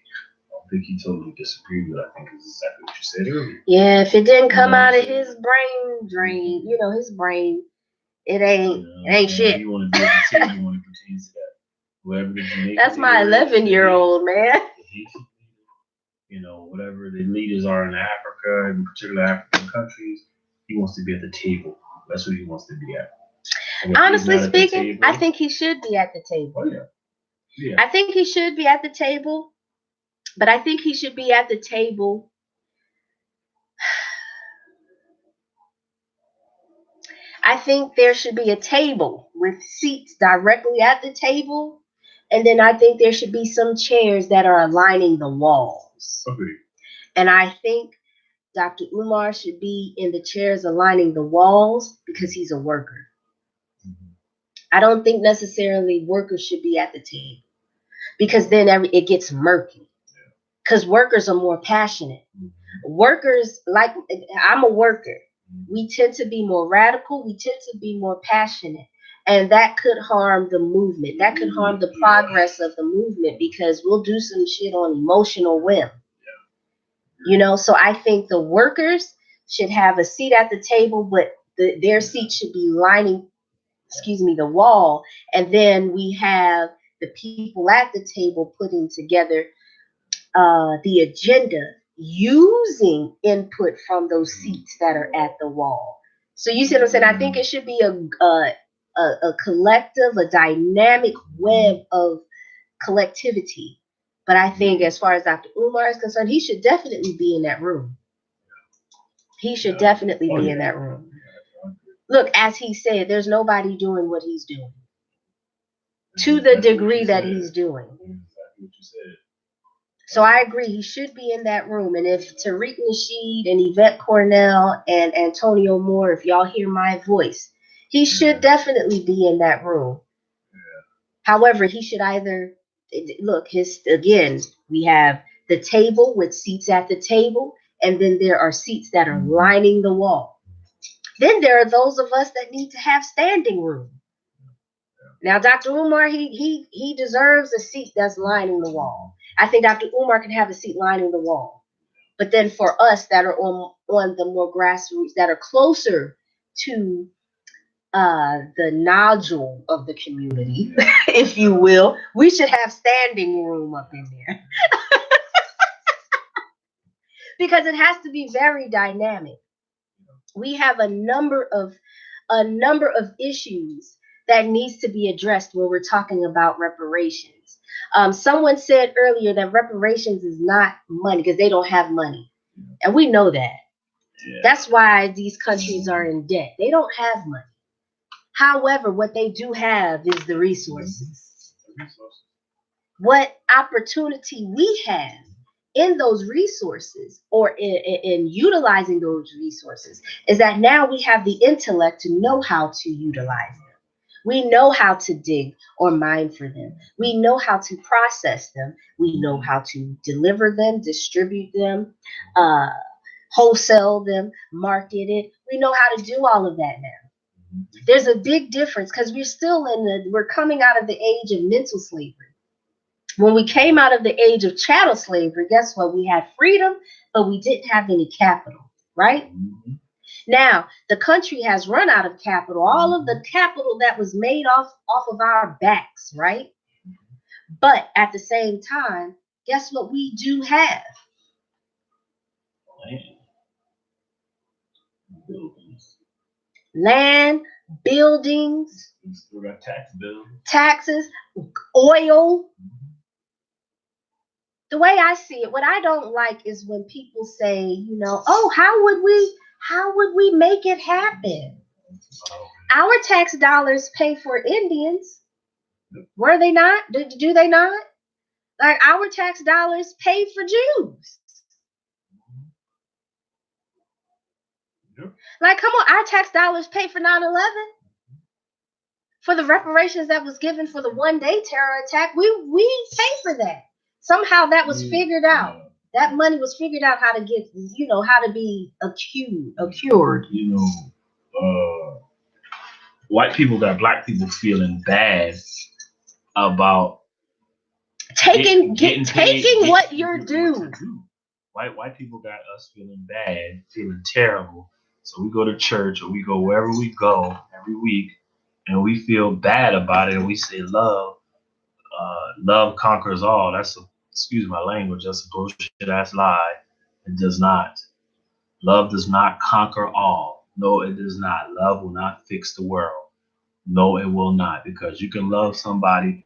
I don't think he totally disagreed with. I think it's exactly what you said earlier. Yeah, if it didn't come out of his brain drain, his brain, it ain't shit. You want to be at the table, you want to pertain to that. Whoever the Jamaican That's my 11-year-old, man. Whatever the leaders are in Africa, in particular African countries, he wants to be at the table. That's what he wants to be at. Honestly speaking, I think he should be at the table. Oh, yeah. I think he should be at the table, but I think he should be at the table. I think there should be a table with seats directly at the table. And then I think there should be some chairs that are aligning the walls. Okay. And I think Dr. Umar should be in the chairs aligning the walls because he's a worker. Mm-hmm. I don't think necessarily workers should be at the table, because then it gets murky. Because workers are more passionate. Mm-hmm. Workers, like, I'm a worker. We tend to be more radical. We tend to be more passionate. And that could harm the movement. That could harm the progress of the movement, because we'll do some shit on emotional whim. So I think the workers should have a seat at the table, but their seat should be lining, the wall. And then we have the people at the table putting together the agenda, using input from those seats that are at the wall. So you see what I'm saying? I think it should be a collective, a dynamic web of collectivity. But I think as far as Dr. Umar is concerned, he should definitely be in that room. He should definitely be in that room. Look, as he said, there's nobody doing what he's doing to the degree that he's doing. So I agree, he should be in that room. And if Tariq Nasheed and Yvette Cornell and Antonio Moore, if y'all hear my voice, he should definitely be in that room. However, he should either look, we have the table with seats at the table, and then there are seats that are lining the wall. Then there are those of us that need to have standing room. Now, Dr. Umar, he deserves a seat that's lining the wall. I think Dr. Umar can have a seat lining the wall. But then for us that are on the more grassroots, that are closer to the nodule of the community, if you will, we should have standing room up in there. Because it has to be very dynamic. We have a number of issues that needs to be addressed when we're talking about reparations. Someone said earlier that reparations is not money because they don't have money. And we know that. Yeah. That's why these countries are in debt. They don't have money. However, what they do have is the resources. What opportunity we have in those resources, or in utilizing those resources, is that now we have the intellect to know how to utilize them. We know how to dig or mine for them. We know how to process them. We know how to deliver them, distribute them, wholesale them, market it. We know how to do all of that now. There's a big difference, because we're coming out of the age of mental slavery. When we came out of the age of chattel slavery, guess what? We had freedom, but we didn't have any capital, right? Mm-hmm. Now, the country has run out of capital, all of the capital that was made off of our backs, right? But at the same time, guess what we do have? Buildings. Land, buildings, We still got tax bills. taxes, oil. The way I see it, what I don't like is when people say, you know, oh, how would we make it happen? Our tax dollars pay for Indians. Were they not? Do they not? Like, our tax dollars pay for Jews. Like, come on, our tax dollars pay for 9/11. For the reparations that was given for the one-day terror attack, we pay for that. Somehow that was figured out. That money was figured out how to get, you know, how to be accured. You know, white people got black people feeling bad about taking getting what you're due. White people got us feeling bad, feeling terrible. So we go to church or we go wherever we go every week, and we feel bad about it, and we say love conquers all. That's excuse my language. That's a bullshit ass lie. It does not. Love does not conquer all. No, it does not. Love will not fix the world. No, it will not, because you can love somebody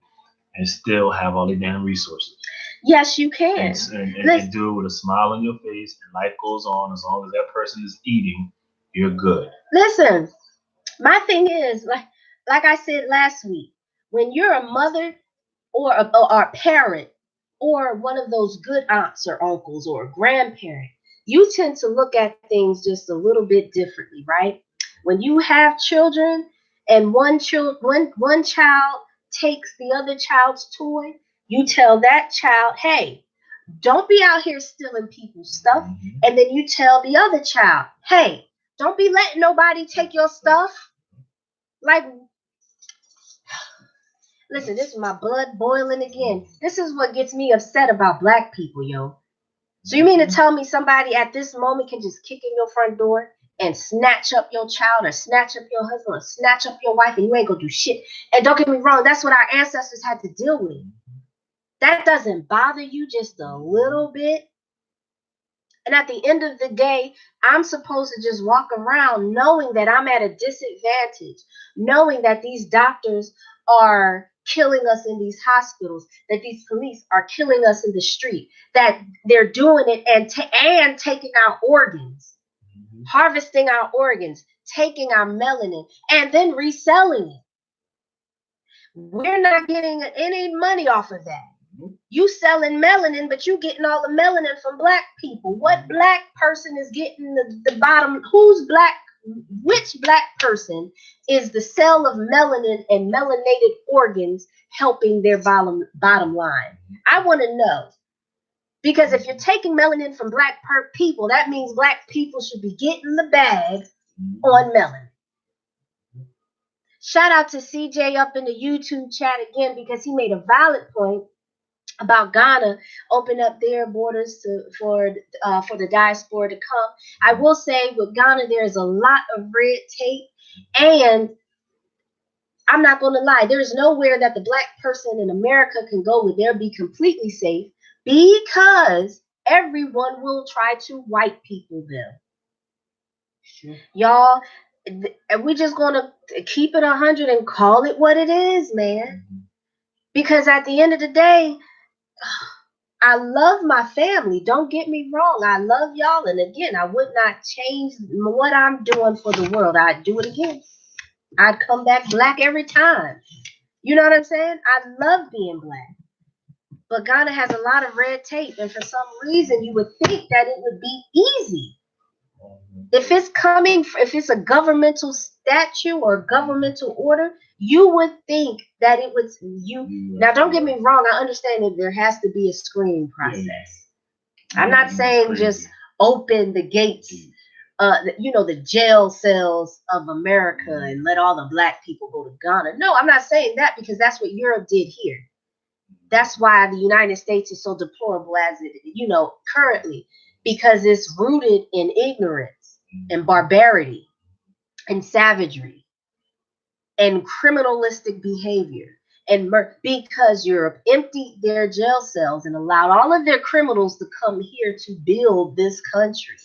and still have all the damn resources. Yes, you can. And do it with a smile on your face, and life goes on. As long as that person is eating, you're good. Listen, my thing is, like I said last week, when you're a mother or a parent or one of those good aunts or uncles or a grandparent, you tend to look at things just a little bit differently, right? When you have children and one child takes the other child's toy, you tell that child, hey, don't be out here stealing people's stuff. And then you tell the other child, hey, don't be letting nobody take your stuff. Like, listen, this is my blood boiling again. This is what gets me upset about black people, yo. So you mean to tell me somebody at this moment can just kick in your front door and snatch up your child or snatch up your husband or snatch up your wife, and you ain't gonna do shit? And don't get me wrong, that's what our ancestors had to deal with. That doesn't bother you just a little bit? And at the end of the day, I'm supposed to just walk around knowing that I'm at a disadvantage, knowing that these doctors are killing us in these hospitals, that these police are killing us in the street, that they're doing it and taking our organs, harvesting our organs, taking our melanin, and then reselling it. We're not getting any money off of that. You selling melanin, but you getting all the melanin from black people. What black person is getting the bottom? Which black person is the sale of melanin and melanated organs helping their bottom line? I want to know. Because if you're taking melanin from black people, that means black people should be getting the bag on melanin. Shout out to CJ up in the YouTube chat again, because he made a valid point about Ghana open up their borders for the diaspora to come. I will say with Ghana, there's a lot of red tape, and I'm not going to lie, there's nowhere that the black person in America can go where they'll be completely safe, because everyone will try to white people them. Y'all, we're just going to keep it 100 and call it what it is, man. Because at the end of the day, I love my family. Don't get me wrong. I love y'all. And again, I would not change what I'm doing for the world. I'd do it again. I'd come back black every time. You know what I'm saying? I love being black. But Ghana has a lot of red tape. And for some reason, you would think that it would be easy. If it's a governmental statute or governmental order, you would think that it was Now, don't get me wrong. I understand that there has to be a screening process. I'm not saying just open the gates, the jail cells of America and let all the black people go to Ghana. No, I'm not saying that, because that's what Europe did here. That's why the United States is so deplorable as it, currently, because it's rooted in ignorance. and barbarity and savagery and criminalistic behavior and because Europe emptied their jail cells and allowed all of their criminals to come here to build this country.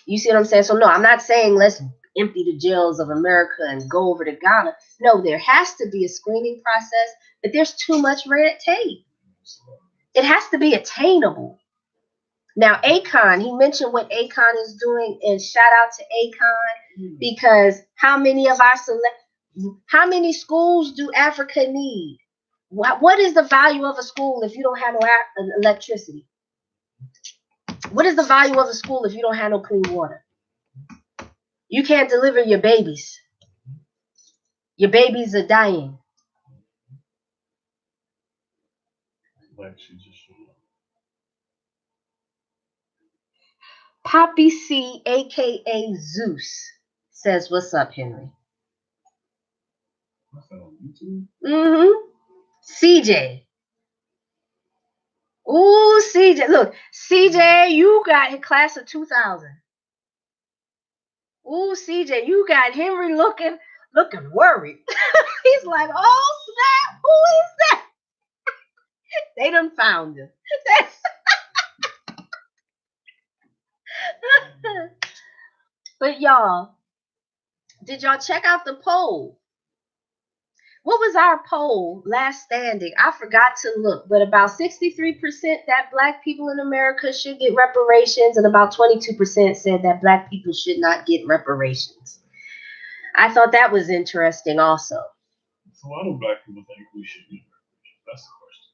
You see what I'm saying? So no, I'm not saying let's empty the jails of America and go over to Ghana. No, there has to be a screening process, but there's too much red tape. It has to be attainable. Now, Akon, he mentioned what Akon is doing, and shout out to Akon, because how many schools do Africa need? What is the value of a school if you don't have no electricity? What is the value of a school if you don't have no clean water? You can't deliver your babies. Your babies are dying. Poppy C, aka Zeus, says, "What's up, Henry?" CJ. Ooh, CJ. Look, CJ, you got class of 2000. Ooh, CJ, you got Henry looking worried. He's like, oh, snap, who is that? They done found him. But y'all, did y'all check out the poll? What was our poll last standing? I forgot to look, but about 63% that Black people in America should get reparations, and about 22% said that Black people should not get reparations. I thought that was interesting also. So why do Black people think we should get reparations? That's the question.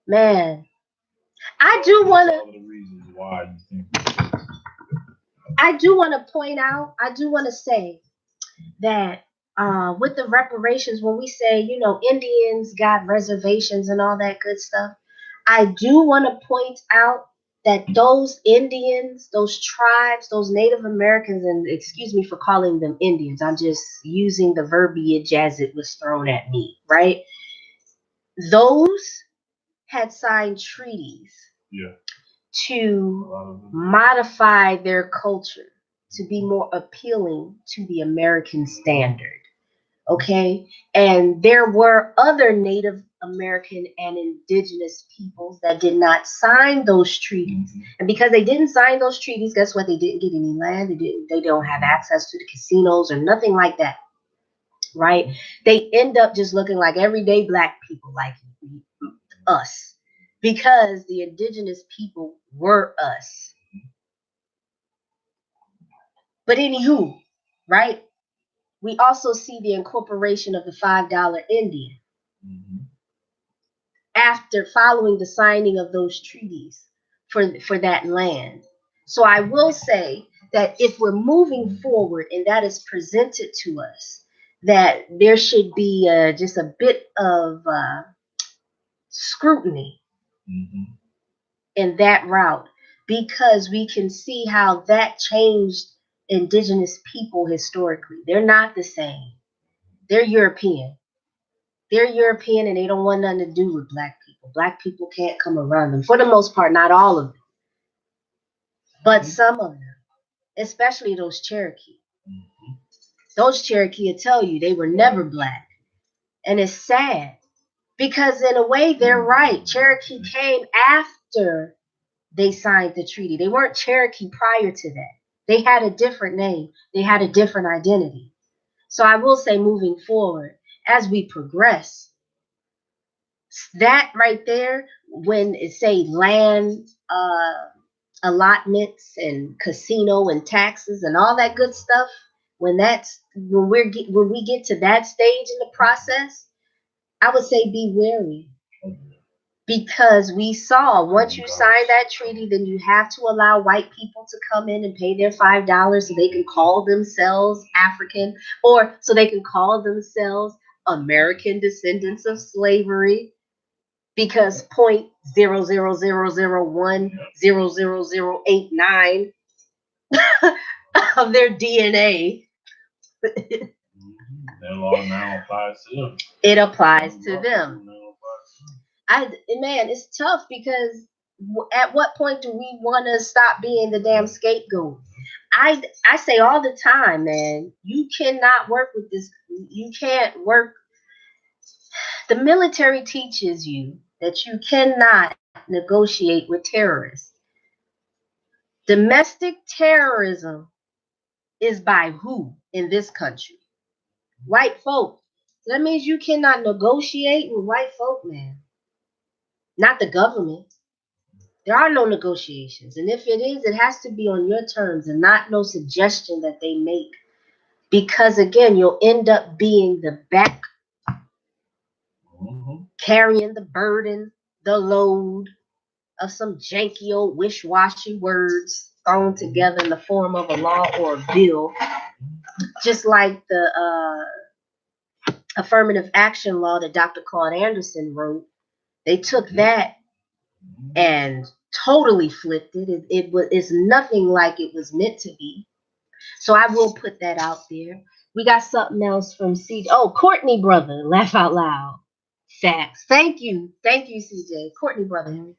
Man, I do want to. All the reasons why you think we should. I do want to point out, I do want to say that with the reparations, when we say, Indians got reservations and all that good stuff, I do want to point out that those Indians, those tribes, those Native Americans, and excuse me for calling them Indians, I'm just using the verbiage as it was thrown at me, right? Those had signed treaties to modify their culture to be more appealing to the American standard. Okay? And there were other Native American and indigenous peoples that did not sign those treaties. And because they didn't sign those treaties, guess what? They didn't get any land. They don't have access to the casinos or nothing like that. Right? They end up just looking like everyday Black people, like us, because the indigenous people were us. But anywho, right? We also see the incorporation of the $5 Indian after following the signing of those treaties for that land. So I will say that if we're moving forward and that is presented to us, that there should be just a bit of scrutiny in that route, because we can see how that changed indigenous people historically. They're not the same. They're European. They're European, and they don't want nothing to do with Black people. Black people can't come around them. For the most part, not all of them, but some of them, especially those Cherokee. Those Cherokee will tell you they were never Black. And it's sad, because in a way, they're right. Cherokee came after they signed the treaty. They weren't Cherokee prior to that. They had a different name. They had a different identity. So I will say, moving forward, as we progress, that right there, when it say land allotments and casino and taxes and all that good stuff, when we get to that stage in the process, I would say be wary. Because we saw, once you sign that treaty, then you have to allow white people to come in and pay their $5 so they can call themselves African, or so they can call themselves American descendants of slavery, because 0.00001000089 of their DNA. That law now applies to them. It applies to them. Man, it's tough, because at what point do we want to stop being the damn scapegoat? I say all the time, man, you cannot work with this. You can't work. The military teaches you that you cannot negotiate with terrorists. Domestic terrorism is by who in this country? White folk. That means you cannot negotiate with white folk, man. Not the government. There are no negotiations. And if it is, it has to be on your terms and not no suggestion that they make. Because again, you'll end up being the back, carrying the burden, the load of some janky old wish-washy words thrown together in the form of a law or a bill. Just like the affirmative action law that Dr. Claude Anderson wrote. They took that and totally flipped it. It's nothing like it was meant to be. So I will put that out there. We got something else from CJ. Oh, Courtney brother, laugh out loud. Facts. Thank you, CJ. Courtney brother.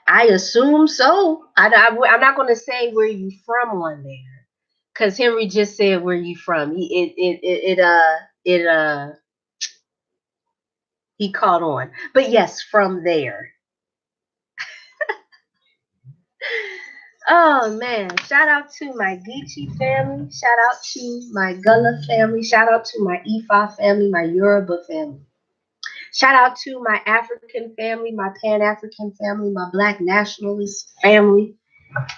I assume so. I'm not going to say where you from on there, because Henry just said where you from. He caught on, but yes, from there. Oh man, shout out to my Geechee family, shout out to my Gullah family, shout out to my Ifa family, my Yoruba family. Shout out to my African family, my Pan-African family, my Black nationalist family.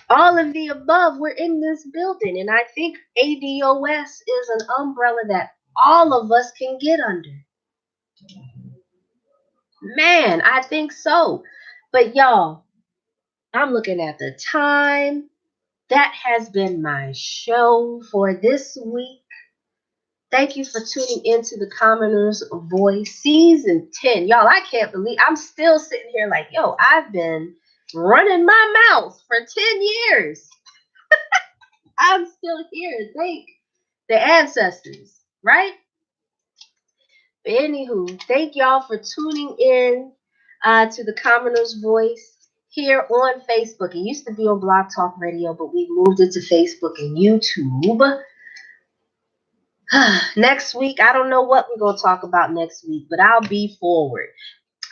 All of the above, we're in this building, and I think ADOS is an umbrella that all of us can get under. Man, I think so. But y'all, I'm looking at the time. That has been my show for this week. Thank you for tuning into the Commoner's Voice Season 10. Y'all, I can't believe I'm still sitting here like, yo, I've been running my mouth for 10 years. I'm still here. Thank the ancestors, right? But anywho, thank y'all for tuning in to the Commoner's Voice here on Facebook. It used to be on Blog Talk Radio, but we moved it to Facebook and YouTube. Next week, I don't know what we're going to talk about next week, but I'll be forward.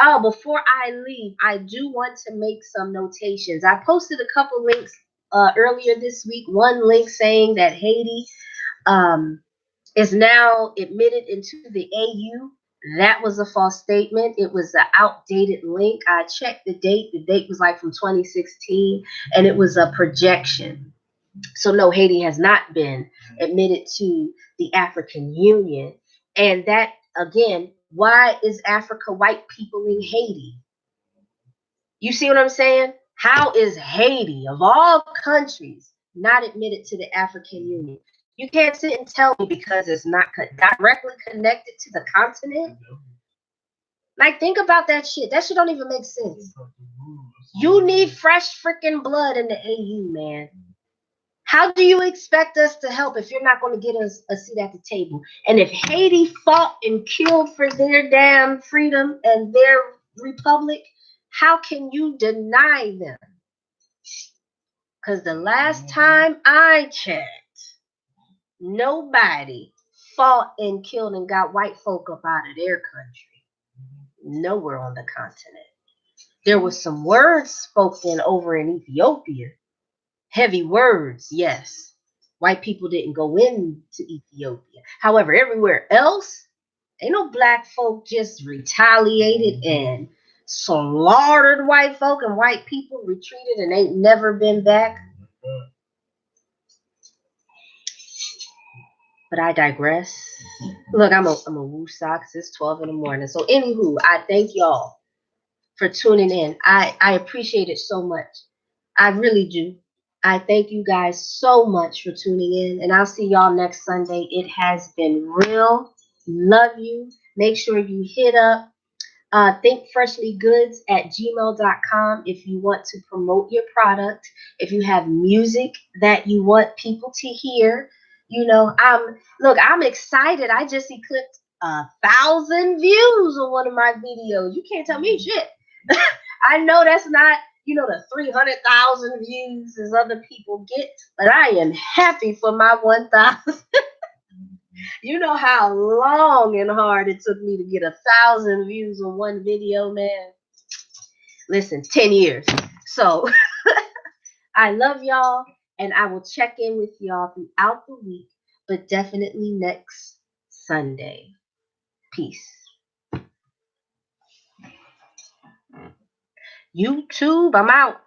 Oh, before I leave, I do want to make some notations. I posted a couple links earlier this week. One link saying that Haiti is now admitted into the AU. That was a false statement. It was an outdated link. I checked the date. The date was like from 2016, and it was a projection. So no, Haiti has not been admitted to the African Union. And that, again, why is Africa white people in Haiti? You see what I'm saying? How is Haiti, of all countries, not admitted to the African Union? You can't sit and tell me because it's not directly connected to the continent. Like, think about that shit. That shit don't even make sense. You need fresh freaking blood in the AU, man. How do you expect us to help if you're not going to get us a seat at the table? And if Haiti fought and killed for their damn freedom and their republic, how can you deny them? Because the last time I checked, nobody fought and killed and got white folk up out of their country. Nowhere on the continent. There was some words spoken over in Ethiopia. Heavy words, yes. White people didn't go into Ethiopia. However, everywhere else, ain't no black folk just retaliated and slaughtered white folk, and white people retreated and ain't never been back. But I digress. Look, I'm a woosah because it's 12 in the morning. So anywho, I thank y'all for tuning in. I appreciate it so much. I really do. I thank you guys so much for tuning in, and I'll see y'all next Sunday. It has been real. Love you. Make sure you hit up ThinkFreshlyGoods at gmail.com if you want to promote your product. If you have music that you want people to hear, you know, I'm excited. I just eclipsed 1,000 views on one of my videos. You can't tell me shit. I know that's not you know, the 300,000 views as other people get, but I am happy for my 1,000. You know how long and hard it took me to get 1,000 views on one video, man? Listen, 10 years. So I love y'all, and I will check in with y'all throughout the week, but definitely next Sunday. Peace. YouTube, I'm out.